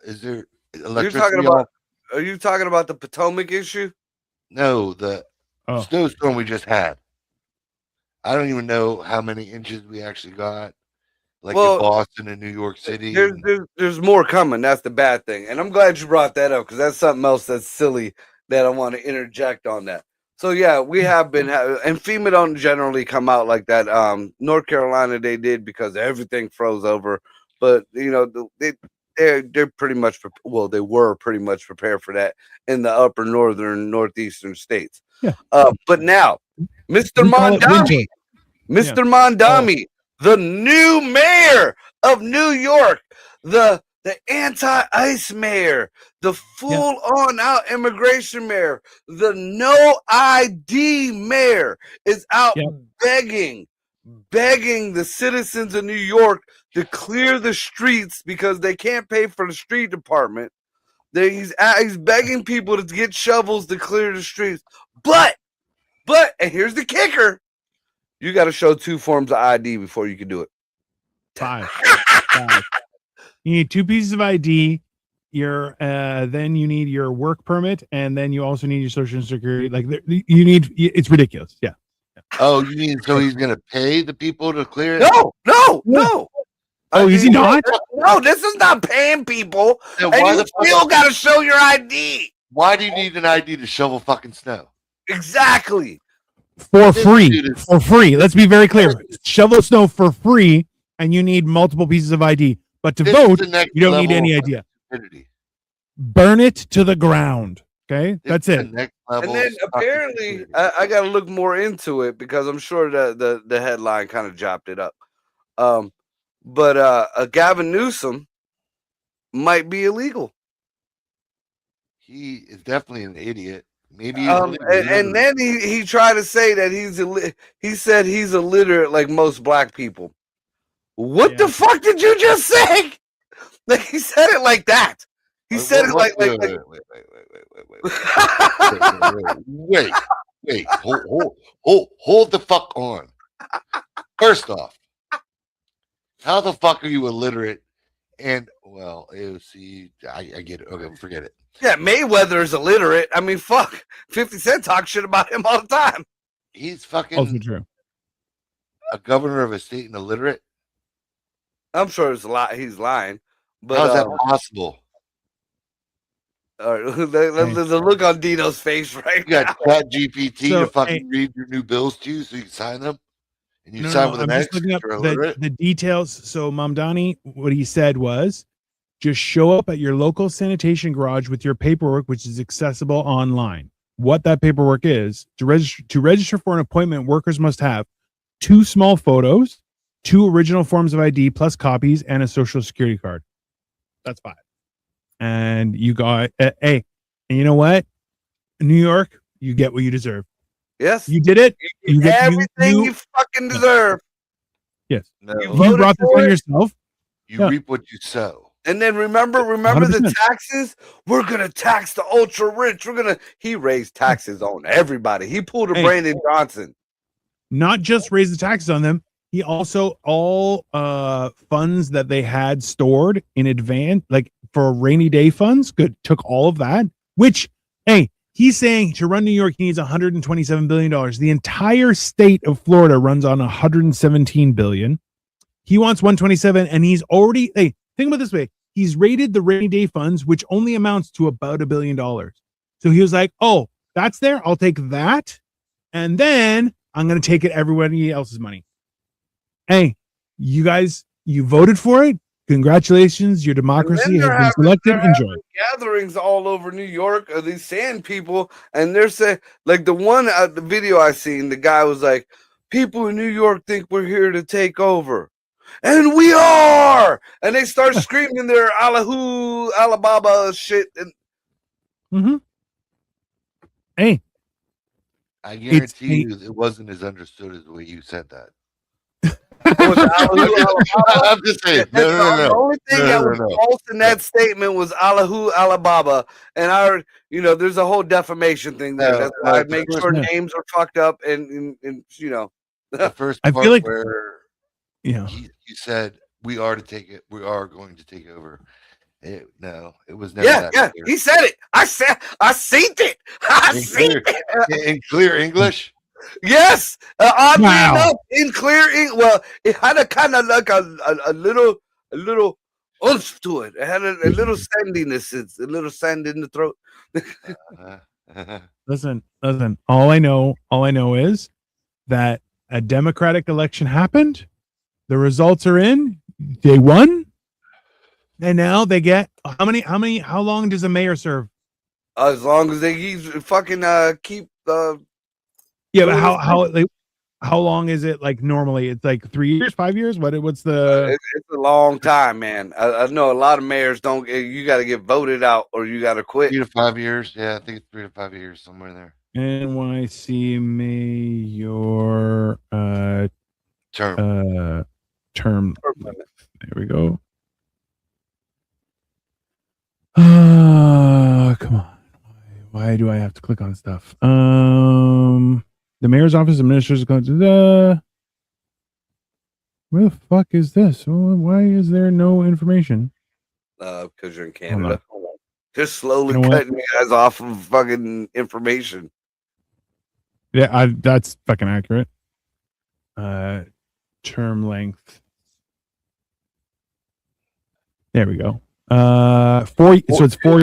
Speaker 3: Is there electricity?
Speaker 1: Are you talking about the Potomac issue?
Speaker 3: No, the snowstorm we just had. I don't even know how many inches we actually got. Like in Boston and New York City.
Speaker 1: There's more coming. That's the bad thing. And I'm glad you brought that up, because that's something else that's silly that I want to interject on that. So yeah, we have been, and FEMA don't generally come out like that. North Carolina, they did, because everything froze over. But you know, they're pretty much, well, they were pretty much prepared for that in the upper northern, northeastern states.
Speaker 2: Yeah.
Speaker 1: But now, Mr. Mondami, Mondami, the new mayor of New York, the anti-ICE mayor, the full-on out immigration mayor, the no ID mayor, is out begging the citizens of New York to clear the streets because they can't pay for the street department. He's begging people to get shovels to clear the streets. But, and here's the kicker, you got to show 2 forms of ID before you can do it.
Speaker 2: 5. You need 2 pieces of ID. Then you need your work permit, and then you also need your social security. Like, you need. It's ridiculous. Yeah.
Speaker 3: Oh, you mean so he's gonna pay the people to clear it?
Speaker 1: No.
Speaker 2: Oh, is he not?
Speaker 1: No, this is not paying people. And you still got to show your ID.
Speaker 3: Why do you need an ID to shovel fucking snow?
Speaker 1: Exactly.
Speaker 2: For free. For free. Let's be very clear. Shovel snow for free, and you need multiple pieces of ID. But to vote, you don't need any idea. Burn it to the ground. Okay? That's it.
Speaker 1: And then apparently, I got to look more into it, because I'm sure that the headline kind of jopped it up. But Gavin Newsom might be illegal.
Speaker 3: He is definitely an idiot. Maybe
Speaker 1: and then he tried to say that he said he's illiterate like most black people. What the fuck did you just say? Like, he said it like that. He said it like
Speaker 3: wait. Hold the fuck on. First off, how the fuck are you illiterate? And well, AOC, I get it. Okay, forget it.
Speaker 1: Yeah, Mayweather is illiterate. I mean, fuck. 50 Cent talks shit about him all the time.
Speaker 3: He's fucking
Speaker 2: also true.
Speaker 3: A governor of a state and illiterate.
Speaker 1: I'm sure it's a lot. He's lying. But
Speaker 3: how's that possible?
Speaker 1: All right, the look on Dino's face right
Speaker 3: You got
Speaker 1: now.
Speaker 3: Chat GPT to
Speaker 2: So,
Speaker 3: fucking read your new bills to you so you can sign them, and you
Speaker 2: no,
Speaker 3: sign
Speaker 2: no,
Speaker 3: with
Speaker 2: I'm
Speaker 3: an
Speaker 2: just
Speaker 3: X
Speaker 2: looking up
Speaker 3: because you're illiterate.
Speaker 2: the details. So, Mamdani, what he said was just show up at your local sanitation garage with your paperwork, which is accessible online. What that paperwork is to register for an appointment, workers must have 2 small photos, 2 original forms of ID plus copies, and a social security card. That's 5. And you got hey, and you know what? New York, you get what you deserve.
Speaker 1: Yes,
Speaker 2: You did it. You get
Speaker 1: everything you fucking deserve.
Speaker 2: Yes.
Speaker 3: No,
Speaker 2: You brought this on yourself.
Speaker 3: you reap what you sow.
Speaker 1: And then remember
Speaker 2: 100%.
Speaker 1: the taxes? We're gonna tax the ultra rich. He raised taxes on everybody. He pulled a Brandon Johnson.
Speaker 2: Not just raise the taxes on them. He also all funds that they had stored in advance, like for rainy day funds, took all of that. Which, hey, he's saying to run New York, he needs $127 billion. The entire state of Florida runs on $117 billion. He wants 127, and he's already. Hey, think about it this way: he's rated the rainy day funds, which only amounts to about $1 billion. So he was like, "Oh, that's there. I'll take that, and then I'm going to take it everybody else's money." Hey, you guys, you voted for it. Congratulations, your democracy has been selected. Enjoy.
Speaker 1: Gatherings all over New York of these sand people, and they're saying, like the one the video I seen, the guy was like, "People in New York think we're here to take over." And we are, and they start screaming their Allahu Alibaba shit. And
Speaker 2: hey,
Speaker 3: I guarantee you, it wasn't as understood as the way you said that.
Speaker 1: I'm
Speaker 3: just saying.
Speaker 1: The only thing that was false in that statement was Allahu Alibaba, and there's a whole defamation thing there. That's why I make sure names are fucked up, and
Speaker 3: the first
Speaker 2: I
Speaker 3: part
Speaker 2: feel like
Speaker 3: where
Speaker 2: you
Speaker 3: said we are going to take over. No, it was never that
Speaker 1: clear. He said it. I seen it. I seen
Speaker 3: it in clear English.
Speaker 1: Yes, oddly enough, in clear English. Well, it had a kind of like a little oomph to it. It had a little sandiness. It's a little sand in the throat.
Speaker 2: Listen. All I know is that a democratic election happened. The results are in. They won, and now they get how long does a mayor serve?
Speaker 1: As long as they fucking keep.
Speaker 2: Yeah, but how long is it? Like normally, it's like 3 years, 5 years. What's the?
Speaker 1: It's a long time, man. I know a lot of mayors don't. You got to get voted out, or you got to quit.
Speaker 3: 3 to 5 years. Yeah, I think it's 3 to 5 years, somewhere there.
Speaker 2: NYC mayor term. There we go. Come on. Why do I have to click on stuff? The mayor's office administers going to the. Where the fuck is this? Why is there no information?
Speaker 1: Because you're in Canada. Just slowly cutting you guys off of fucking information.
Speaker 2: Yeah, that's fucking accurate. Term length. There we go. 4. So it's 4,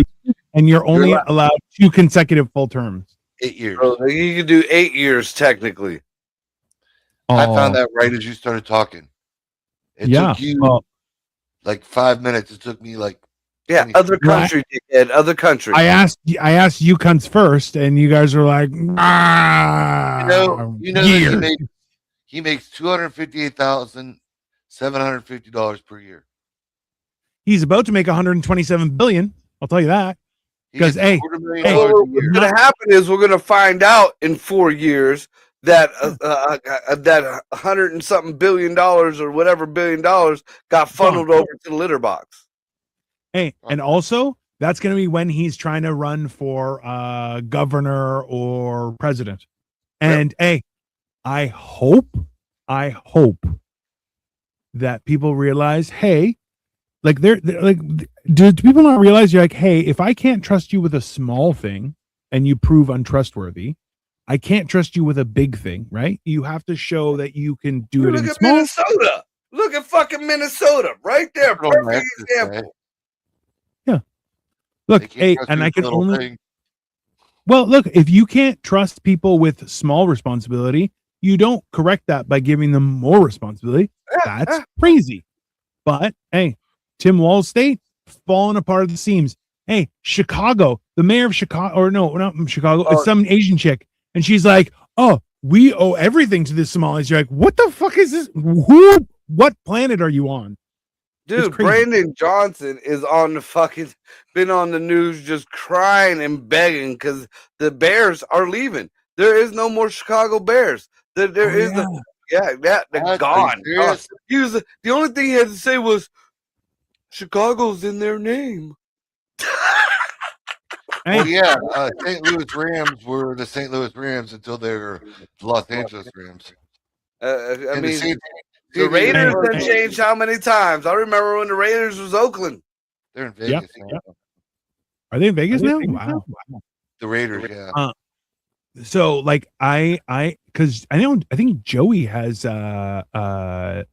Speaker 2: and you're only allowed 2 consecutive full terms.
Speaker 3: 8 years.
Speaker 1: So you can do 8 years technically.
Speaker 3: I found that right as you started talking. It took you like 5 minutes. It took me like
Speaker 1: other country, dickhead. Other country.
Speaker 2: I asked you cunts first, and you guys were like,
Speaker 3: he makes $258,750 per year.
Speaker 2: He's about to make $127 billion. I'll tell you that. Because what's
Speaker 1: going to happen is we're going to find out in 4 years that that $100 and something billion or whatever $1 billion got funneled over to the litter box.
Speaker 2: Hey, and also that's going to be when he's trying to run for governor or president. And hey, I hope that people realize, hey, like they're like, do people not realize you're like, hey, if I can't trust you with a small thing and you prove untrustworthy, I can't trust you with a big thing, right? You have to show that you can do it in small.
Speaker 1: Minnesota. Look at fucking Minnesota right there. Perfect example.
Speaker 2: Yeah. Look, hey, and I can only. Well, look, if you can't trust people with small responsibility, you don't correct that by giving them more responsibility. That's crazy. But hey, Tim Walz State falling apart at the seams. Hey, Chicago, the mayor of Chicago, or no, not Chicago, it's some Asian chick, and she's like, "Oh, we owe everything to the Somalis." You're like, "What the fuck is this? What planet are you on?"
Speaker 1: Dude, Brandon Johnson is on the fucking been on the news just crying and begging because the Bears are leaving. There is no more Chicago Bears. They're gone. He was the only thing he had to say was Chicago's in their name.
Speaker 3: Well, yeah, St. Louis Rams were the St. Louis Rams until they were the Los Angeles Rams.
Speaker 1: I mean, the Raiders have changed how many times? I remember when the Raiders was Oakland.
Speaker 3: They're in Vegas now.
Speaker 2: Yep. Are they in Vegas now? Wow.
Speaker 3: The Raiders, yeah.
Speaker 2: So like because I think Joey has what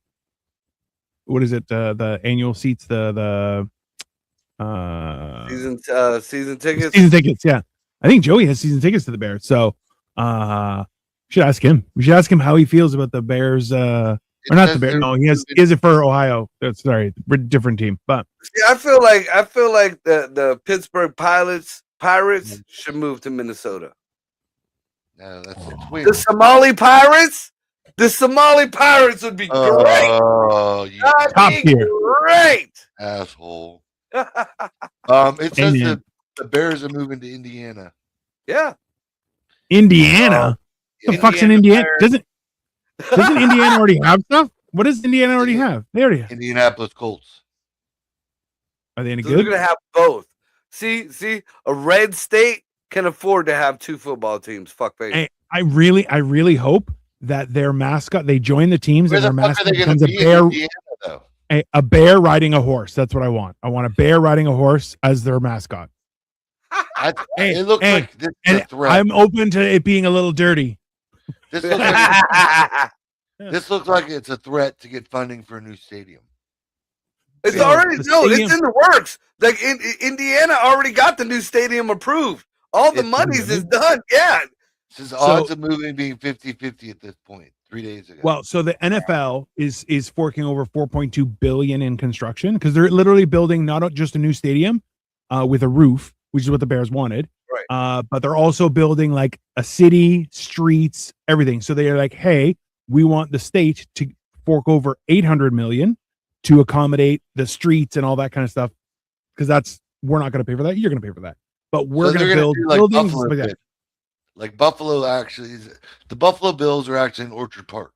Speaker 2: is it, the annual seats, the
Speaker 1: season tickets,
Speaker 2: yeah. I think Joey has season tickets to the Bears, so should ask him. We should ask him how he feels about the Bears. Or not the Bears. No, he has it for Ohio. Sorry, different team. But
Speaker 1: yeah, I feel like the Pittsburgh Pirates should move to Minnesota.
Speaker 3: No, that's
Speaker 1: the Somali Pirates. The Somali Pirates would be great.
Speaker 3: Oh,
Speaker 2: top tier,
Speaker 1: great
Speaker 3: asshole. It says that the Bears are moving to Indiana.
Speaker 1: Yeah,
Speaker 2: Indiana. The fuck's in Indiana? Doesn't Indiana already have stuff? What does Indiana already have? They already have
Speaker 3: Indianapolis Colts.
Speaker 2: Are they any
Speaker 1: so
Speaker 2: good?
Speaker 1: They're gonna have both. See, a red state can afford to have two football teams. Fuck face.
Speaker 2: Hey, I really hope that their mascot, they join the teams and their mascot becomes a bear. Indiana, a bear riding a horse. That's what I want. I want a bear riding a horse as their mascot.
Speaker 3: It looks like this is a threat.
Speaker 2: I'm open to it being a little dirty.
Speaker 3: This looks like it's a threat to get funding for a new stadium.
Speaker 1: It's already it's in the works. Like Indiana already got the new stadium approved. All the money's is done. Yeah.
Speaker 3: This is odds of moving being 50-50 at this point. 3 days ago.
Speaker 2: Well, so the NFL is forking over $4.2 billion in construction because they're literally building not just a new stadium with a roof, which is what the Bears wanted.
Speaker 1: Right.
Speaker 2: But they're also building like a city, streets, everything. So they're like, hey, we want the state to fork over $800 million to accommodate the streets and all that kind of stuff. Because we're not going to pay for that. You're going to pay for that. But we're going to build buildings like that.
Speaker 3: Like Buffalo the Buffalo Bills are actually in Orchard Park.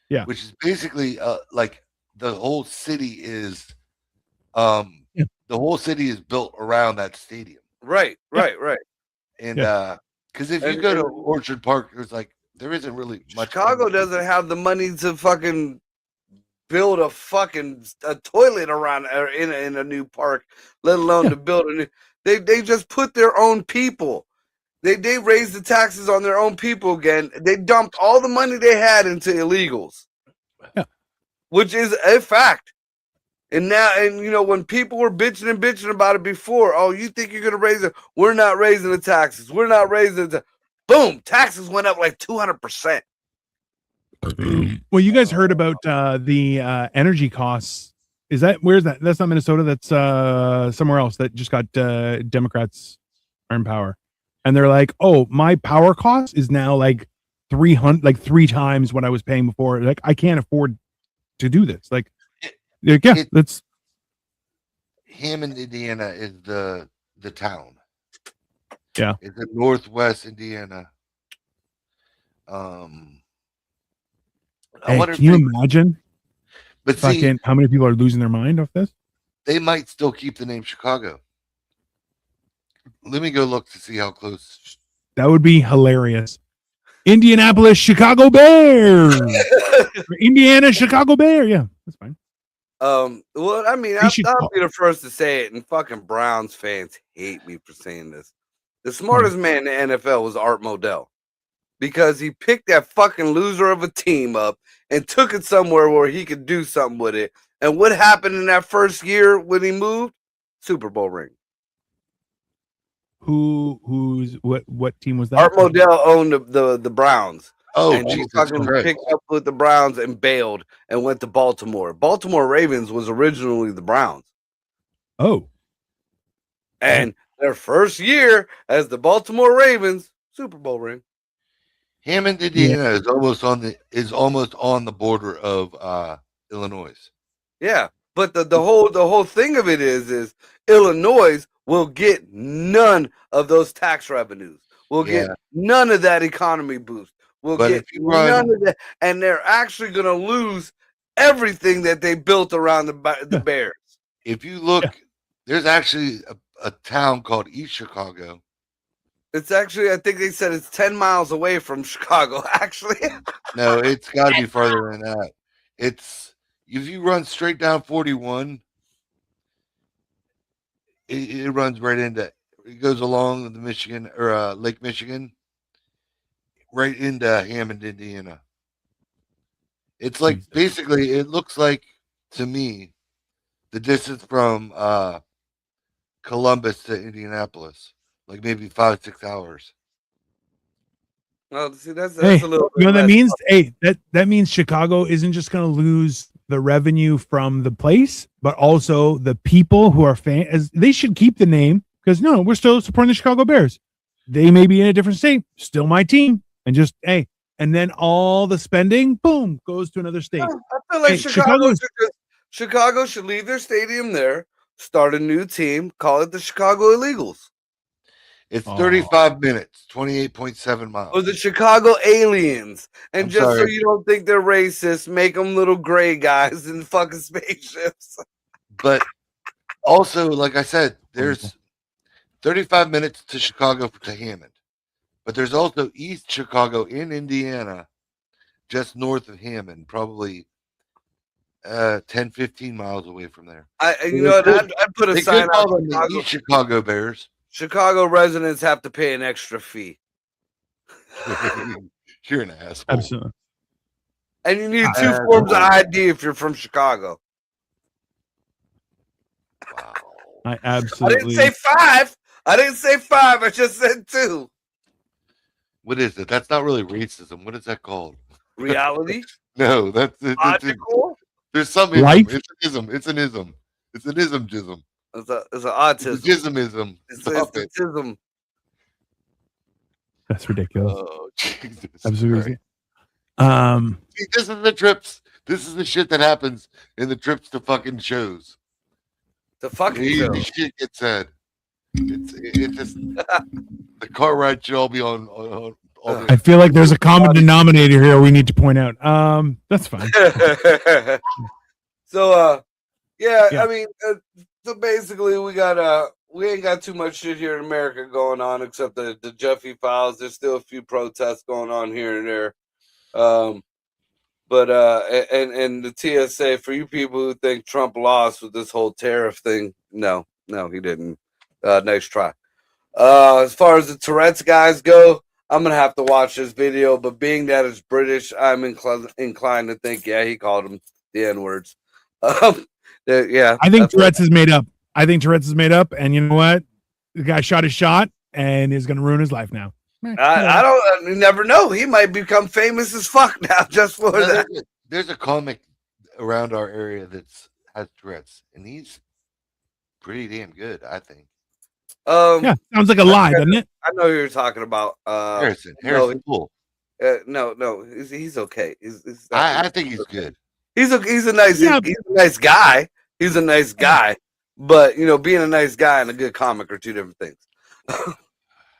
Speaker 2: Yeah.
Speaker 3: Which is basically like the whole city is the whole city is built around that stadium.
Speaker 1: Right.
Speaker 3: And because if you go to Orchard Park, there isn't really much.
Speaker 1: Chicago doesn't have the money to fucking build a toilet around in a new park, let alone to build a new. They just put their own people. They raised the taxes on their own people again. They dumped all the money they had into illegals, which is a fact. And now, when people were bitching about it before, oh, you think you're gonna raise it? We're not raising the taxes. We're not raising the. Boom! Taxes went up like 200%.
Speaker 2: Well, you guys heard about the energy costs. Where's that? That's not Minnesota. That's somewhere else that just got Democrats are in power. And they're like, oh, my power cost is now like 3 times what I was paying before. Like, I can't afford to do this. That's
Speaker 3: Hammond, Indiana is the town.
Speaker 2: Yeah.
Speaker 3: It's in Northwest Indiana.
Speaker 2: Can you imagine?
Speaker 3: But
Speaker 2: how many people are losing their mind off this?
Speaker 3: They might still keep the name Chicago. Let me go look to see how close.
Speaker 2: That would be hilarious. Indianapolis, Chicago Bears. Indiana, Chicago Bear. Yeah, that's fine.
Speaker 1: Well, I mean, I'll be the first to say it, and fucking Browns fans hate me for saying this. The smartest man in the NFL was Art Modell because he picked that fucking loser of a team up and took it somewhere where he could do something with it. And what happened in that first year when he moved? Super Bowl ring.
Speaker 2: What team was that?
Speaker 1: Art Modell owned the Browns.
Speaker 3: Oh,
Speaker 1: and he
Speaker 3: Jesus
Speaker 1: fucking
Speaker 3: Christ.
Speaker 1: picked up with the Browns and bailed and went to Baltimore. Baltimore Ravens was originally the Browns.
Speaker 2: Oh.
Speaker 1: And their first year as the Baltimore Ravens, Super Bowl ring.
Speaker 3: Hammond, Indiana is almost on the border of Illinois.
Speaker 1: Yeah. But the whole thing of it is Illinois will get none of those tax revenues. We'll get none of that economy boost. We'll get none of that, and they're actually going to lose everything that they built around the Bears.
Speaker 3: If you look, there's actually a town called East Chicago.
Speaker 1: It's actually, I think they said it's 10 miles away from Chicago, actually.
Speaker 3: No, it's got to be farther than that. It's, if you run straight down 41, it runs right into, it goes along the Michigan or Lake Michigan, right into Hammond, Indiana. It's like basically, it looks like to me the distance from Columbus to Indianapolis, like maybe 5-6 hours.
Speaker 1: Well, see, that's a little.
Speaker 2: You know that means that means Chicago isn't just going to lose the revenue from the place, but also the people who are fans. They should keep the name because no, we're still supporting the Chicago Bears. They may be in a different state, still my team, and just and then all the spending, boom, goes to another state.
Speaker 1: I feel like Chicago should leave their stadium there, start a new team, call it the Chicago Illegals.
Speaker 3: It's 35 minutes, 28.7 miles.
Speaker 1: Or the Chicago Aliens. And so you don't think they're racist, make them little gray guys in fucking spaceships.
Speaker 3: But also, like I said, there's 35 minutes to Chicago to Hammond. But there's also East Chicago in Indiana, just north of Hammond, probably 10, 15 miles away from there.
Speaker 1: I'd put a sign out on
Speaker 3: the East Chicago Bears.
Speaker 1: Chicago residents have to pay an extra fee.
Speaker 3: You're an asshole.
Speaker 2: Absolutely.
Speaker 1: And you need 2 forms of ID if you're from Chicago.
Speaker 3: Wow.
Speaker 2: I absolutely.
Speaker 1: I didn't say 5. I just said 2.
Speaker 3: What is it? That's not really racism. What is that called?
Speaker 1: Reality?
Speaker 3: No, that's
Speaker 1: logical.
Speaker 3: There's some ism.
Speaker 2: Life?
Speaker 3: It's an ism. It's an ism. It's an ism-jism.
Speaker 1: It's an autism.
Speaker 3: It's a jismism.
Speaker 1: It's autism.
Speaker 2: That's ridiculous.
Speaker 3: Oh, Jesus.
Speaker 2: Absolutely.
Speaker 3: See, this is the trips. This is the shit that happens in the trips to fucking shows.
Speaker 1: The fucking show.
Speaker 3: Shit gets said. It's just the car ride should all be on
Speaker 2: I feel like there's a common denominator here we need to point out. That's fine.
Speaker 1: So I mean, so basically we ain't got too much shit here in America going on except the Jeffy files. There's still a few protests going on here and there. But and the TSA, for you people who think Trump lost with this whole tariff thing, no, he didn't. Nice try. As far as the Tourette's guys go, I'm gonna have to watch this video. But being that it's British, I'm inclined to think, he called him the N-words. I
Speaker 2: think Tourette's is made up. And you know what? The guy shot his shot and is gonna ruin his life now.
Speaker 1: I don't. You never know. He might become famous as fuck now just for that.
Speaker 3: There's a comic around our area has Tourette's, and he's pretty damn good, I think.
Speaker 2: Sounds like a lie, doesn't it?
Speaker 1: I know who you're talking about.
Speaker 3: Harrison Poole.
Speaker 1: No, he's okay.
Speaker 3: I think he's good.
Speaker 1: He's a nice guy. He's a nice guy, but being a nice guy and a good comic are two different things.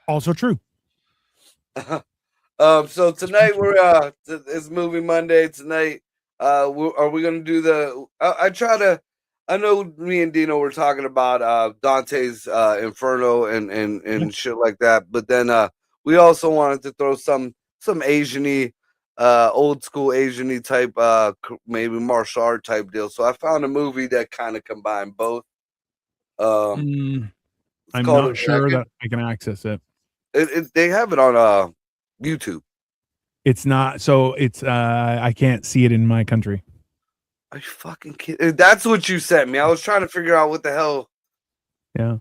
Speaker 2: Also true.
Speaker 1: So tonight it's Movie Monday. Tonight, are we gonna do I know me and Dino were talking about Dante's Inferno and shit like that, but then we also wanted to throw some Asian-y, old school Asian-y type, maybe martial art type deal. So I found a movie that kind of combined both.
Speaker 2: I'm not sure that I can access it.
Speaker 1: They have it on YouTube.
Speaker 2: It's not, so it's I can't see it in my country.
Speaker 1: Are you fucking kidding? That's what you sent me. I was trying to figure out what the hell.
Speaker 2: Yeah.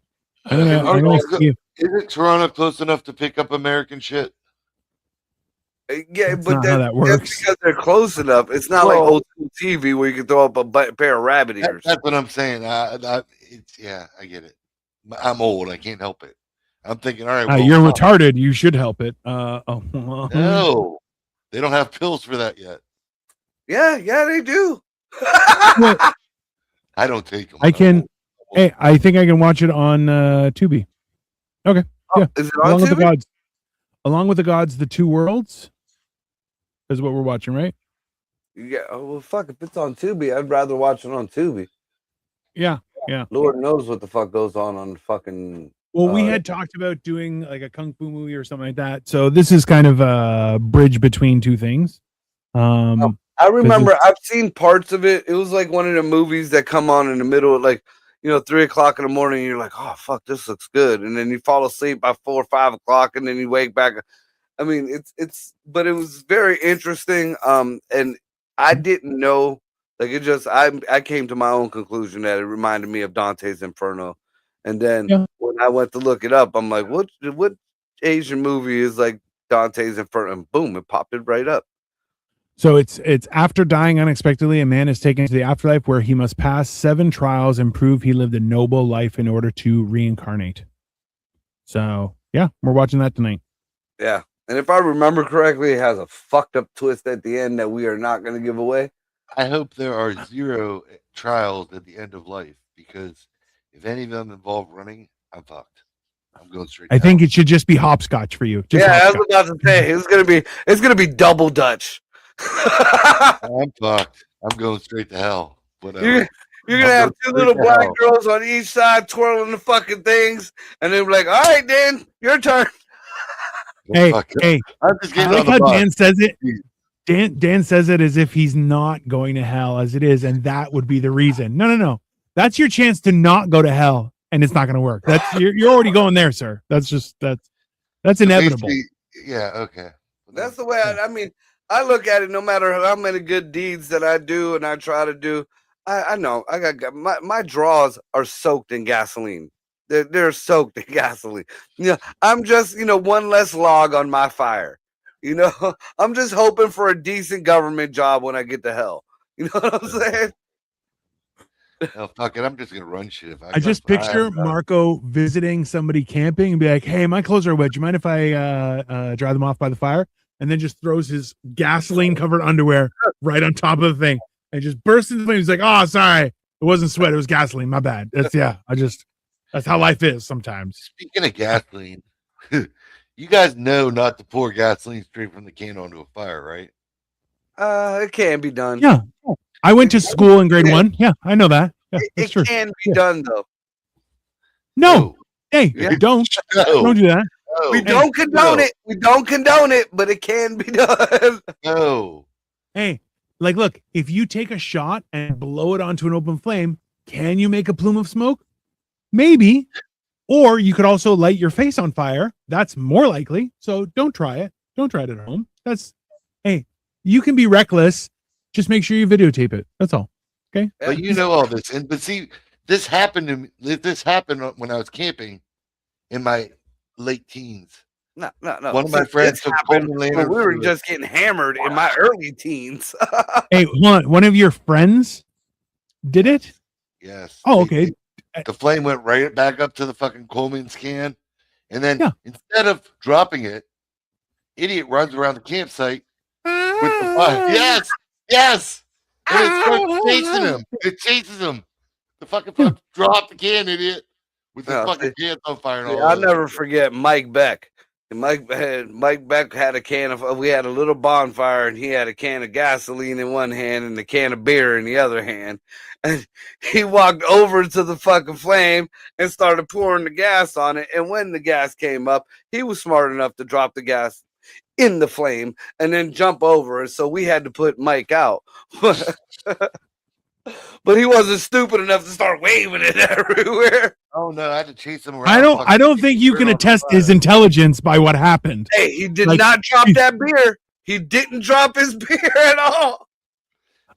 Speaker 3: Isn't Toronto close enough to pick up American shit?
Speaker 1: Yeah,
Speaker 2: That's
Speaker 1: but
Speaker 2: not how that
Speaker 1: that's
Speaker 2: works.
Speaker 1: because they're close enough. It's not like old school TV where you can throw up a pair of rabbit ears.
Speaker 3: That's what I'm saying. I get it. I'm old. I can't help it. I'm thinking, all right, well,
Speaker 2: You're retarded. You should help it.
Speaker 3: no, they don't have pills for that yet.
Speaker 1: Yeah, they do.
Speaker 2: What?
Speaker 3: I don't take them.
Speaker 2: I can. Hey, I think I can watch it on Tubi. Okay. Yeah.
Speaker 1: Is it on
Speaker 2: With the
Speaker 1: TV?
Speaker 2: gods. Along with the gods, the two worlds is what we're watching, right?
Speaker 1: Yeah. Oh, well, fuck. If it's on Tubi, I'd rather watch it on Tubi.
Speaker 2: Yeah.
Speaker 1: Lord knows what the fuck goes on fucking.
Speaker 2: Well, we had talked about doing like a kung fu movie or something like that. So this is kind of a bridge between two things.
Speaker 1: I remember I've seen parts of it. It was like one of the movies that come on in the middle of 3:00 in the morning. And you're like, oh fuck, this looks good, and then you fall asleep by 4 or 5 o'clock, and then you wake back. I mean, but it was very interesting. And I didn't know, like, it just, I came to my own conclusion that it reminded me of Dante's Inferno. And then when I went to look it up, I'm like, what Asian movie is like Dante's Inferno? And boom, it popped it right up.
Speaker 2: So it's after dying unexpectedly, a man is taken to the afterlife where he must pass 7 trials and prove he lived a noble life in order to reincarnate. So yeah, we're watching that tonight.
Speaker 1: Yeah. And if I remember correctly, it has a fucked up twist at the end that we are not going to give away.
Speaker 3: I hope there are 0 trials at the end of life, because if any of them involve running, I'm fucked. I'm going straight.
Speaker 2: I think it should just be hopscotch for you. Just
Speaker 1: I was about to say it's gonna be double Dutch.
Speaker 3: I'm fucked. I'm going straight to hell. Whatever.
Speaker 1: You're gonna have 2 little black girls on each side twirling the fucking things, and they're like, "All right, Dan, your turn."
Speaker 2: Hey, I'm just I like how Dan says it. Dan says it as if he's not going to hell, as it is, and that would be the reason. No. That's your chance to not go to hell, and it's not going to work. That's you're already going there, sir. That's inevitable.
Speaker 3: Yeah. Okay.
Speaker 1: That's the way. I mean, I look at it. No matter how many good deeds that I do and I try to do, I know I got my draws are soaked in gasoline. They're soaked in gasoline. I'm just one less log on my fire. I'm just hoping for a decent government job when I get to hell. You know what I'm saying?
Speaker 3: Oh, fuck it. I'm just going to run shit. If
Speaker 2: I just picture Marco visiting somebody camping and be like, hey, my clothes are wet. Do you mind if I dry them off by the fire? And then just throws his gasoline covered underwear right on top of the thing and just bursts into flames. He's like, oh, sorry. It wasn't sweat. It was gasoline. My bad. That's how life is sometimes.
Speaker 3: Speaking of gasoline, you guys know not to pour gasoline straight from the can onto a fire, right?
Speaker 1: It can be done.
Speaker 2: Yeah. I went to school in grade 1. Yeah, I know that. Yeah,
Speaker 1: it can be done, though.
Speaker 2: No. Hey, don't do that.
Speaker 1: No. We don't condone it. We don't condone it, but it can be done.
Speaker 3: No.
Speaker 2: Hey, look, if you take a shot and blow it onto an open flame, can you make a plume of smoke? Maybe. Or you could also light your face on fire. That's more likely. So don't try it. Don't try it at home. You can be reckless. Just make sure you videotape it. That's all. Okay.
Speaker 3: But you know all this. But see, this happened to me. This happened when I was camping in my late teens.
Speaker 1: No.
Speaker 3: One of my friends took Coleman Lantern.
Speaker 1: We were just getting hammered in my early teens.
Speaker 2: Hey, one of your friends did it?
Speaker 3: Yes.
Speaker 2: Oh, okay.
Speaker 3: The flame went right back up to the fucking Coleman's can. And then instead of dropping it, idiot runs around the campsite with the fire. Yes. And it starts chasing him. It chases him. The fucking drop the can, idiot. With the fucking can on fire. And all
Speaker 1: I'll never forget Mike Beck. Mike Beck had a can of. We had a little bonfire, and he had a can of gasoline in one hand and a can of beer in the other hand. And he walked over to the fucking flame and started pouring the gas on it. And when the gas came up, he was smart enough to drop the gas in the flame and then jump over it. So we had to put Mike out. But he wasn't stupid enough to start waving it everywhere.
Speaker 3: Oh no, I had to chase him around.
Speaker 2: I don't think you can attest his intelligence by what happened.
Speaker 1: Hey, he did not drop that beer. He didn't drop his beer at all.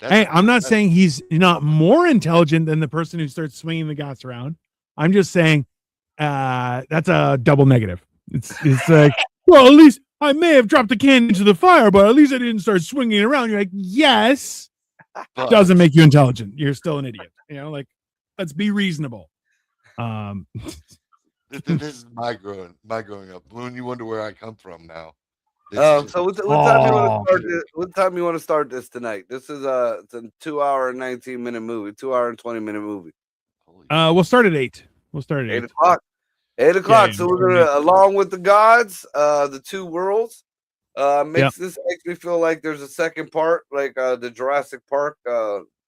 Speaker 2: I'm not saying he's not more intelligent than the person who starts swinging the gas around. I'm just saying that's a double negative. It's like, well, at least I may have dropped the can into the fire, but at least I didn't start swinging around. You're like, yes, doesn't make you intelligent. You're still an idiot. Like, let's be reasonable.
Speaker 3: This is my growing up. When you wonder where I come from now.
Speaker 1: So what time you want to start this? What time you want to start this tonight? This is it's a 2 hour and 19-minute movie, 2 hour and 20-minute movie.
Speaker 2: We'll start at 8. We'll start at
Speaker 1: 8 o'clock. 8 o'clock. Yeah, so we're gonna, along with the gods, the two worlds. Makes me feel like there's a second part, like the Jurassic Park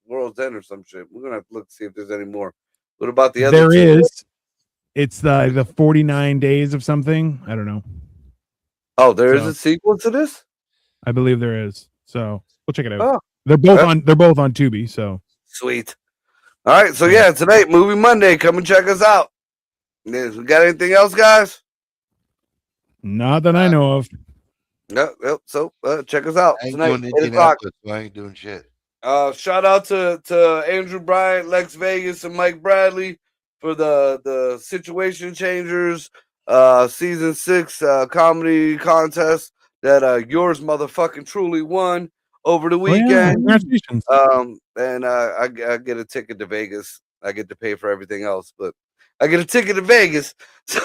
Speaker 1: World's End or some shit. We're gonna have to look to see if there's any more. What about the other?
Speaker 2: There is. It's the 49 days of something. I don't know.
Speaker 1: Oh, there is a sequel to this?
Speaker 2: I believe there is. So we'll check it out. Oh. They're both on Tubi, so
Speaker 1: sweet. All right, so yeah, tonight, Movie Monday. Come and check us out. We got anything else, guys?
Speaker 2: Not that I know of.
Speaker 1: Yep. So check us out tonight. 8 o'clock.
Speaker 3: I ain't doing shit.
Speaker 1: Shout out to Andrew Bryant, Lex Vegas, and Mike Bradley for the Situation Changers season 6 comedy contest that yours motherfucking truly won over the weekend.
Speaker 2: Yeah, congratulations.
Speaker 1: And I get a ticket to Vegas. I get to pay for everything else, but I get a ticket to Vegas. So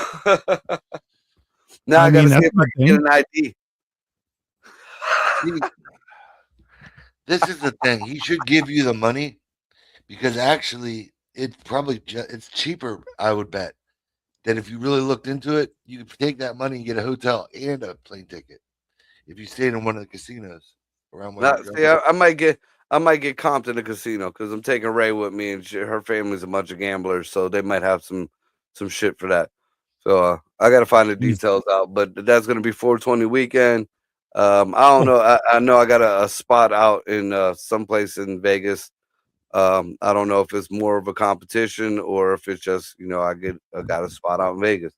Speaker 1: now I gotta see if I can get an ID.
Speaker 3: This is the thing. He should give you the money because actually it's cheaper, I would bet, than if you really looked into it. You could take that money and get a hotel and a plane ticket if you stayed in one of the casinos around where
Speaker 1: I might get comped in a casino because I'm taking Ray with me, and her family's a bunch of gamblers, so they might have some shit for that. So I got to find the details out, but that's gonna be 420 weekend. I don't know. I know I got a spot out in someplace in Vegas. I don't know if it's more of a competition or if it's just I got a spot out in Vegas.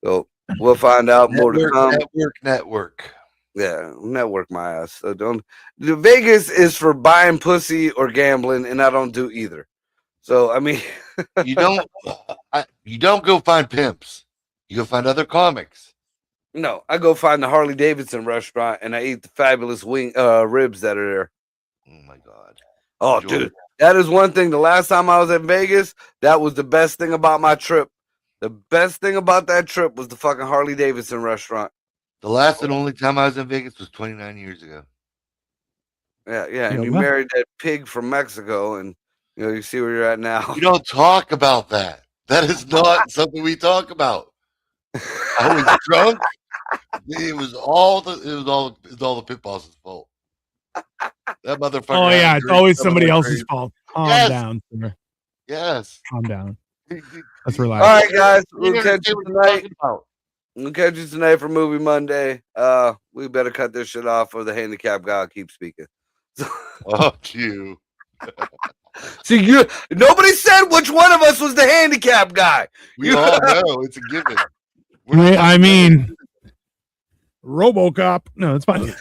Speaker 1: So we'll find out more to come.
Speaker 3: Network.
Speaker 1: Yeah, network my ass. So the Vegas is for buying pussy or gambling, and I don't do either. So I mean,
Speaker 3: you don't go find pimps. You go find other comics.
Speaker 1: No, I go find the Harley Davidson restaurant and I eat the fabulous ribs that are there.
Speaker 3: Oh my god!
Speaker 1: Oh, dude, that is one thing. The last time I was in Vegas, that was the best thing about my trip. The best thing about that trip was the fucking Harley Davidson restaurant.
Speaker 3: The last and only time I was in Vegas was 29 years ago.
Speaker 1: Yeah, and you married that pig from Mexico, and you see where you're at now.
Speaker 3: We don't talk about that. That is not something we talk about. I was drunk. It was all the pit boss's fault. That motherfucker.
Speaker 2: Oh yeah, it's always somebody else's fault. Calm down, sir.
Speaker 3: Yes.
Speaker 2: Calm down. Let's relax.
Speaker 1: All right, guys. We'll catch you tonight. We'll catch you tonight for Movie Monday. We better cut this shit off, or the handicap guy keeps speaking.
Speaker 3: Fuck you.
Speaker 1: See, nobody said which one of us was the handicap guy.
Speaker 3: We all know it's a given.
Speaker 2: I mean, RoboCop. No, it's fine.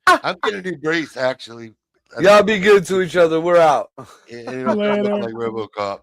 Speaker 3: I'm getting a new brace, actually.
Speaker 1: Y'all be good to each other. We're out.
Speaker 3: It'll come up like RoboCop.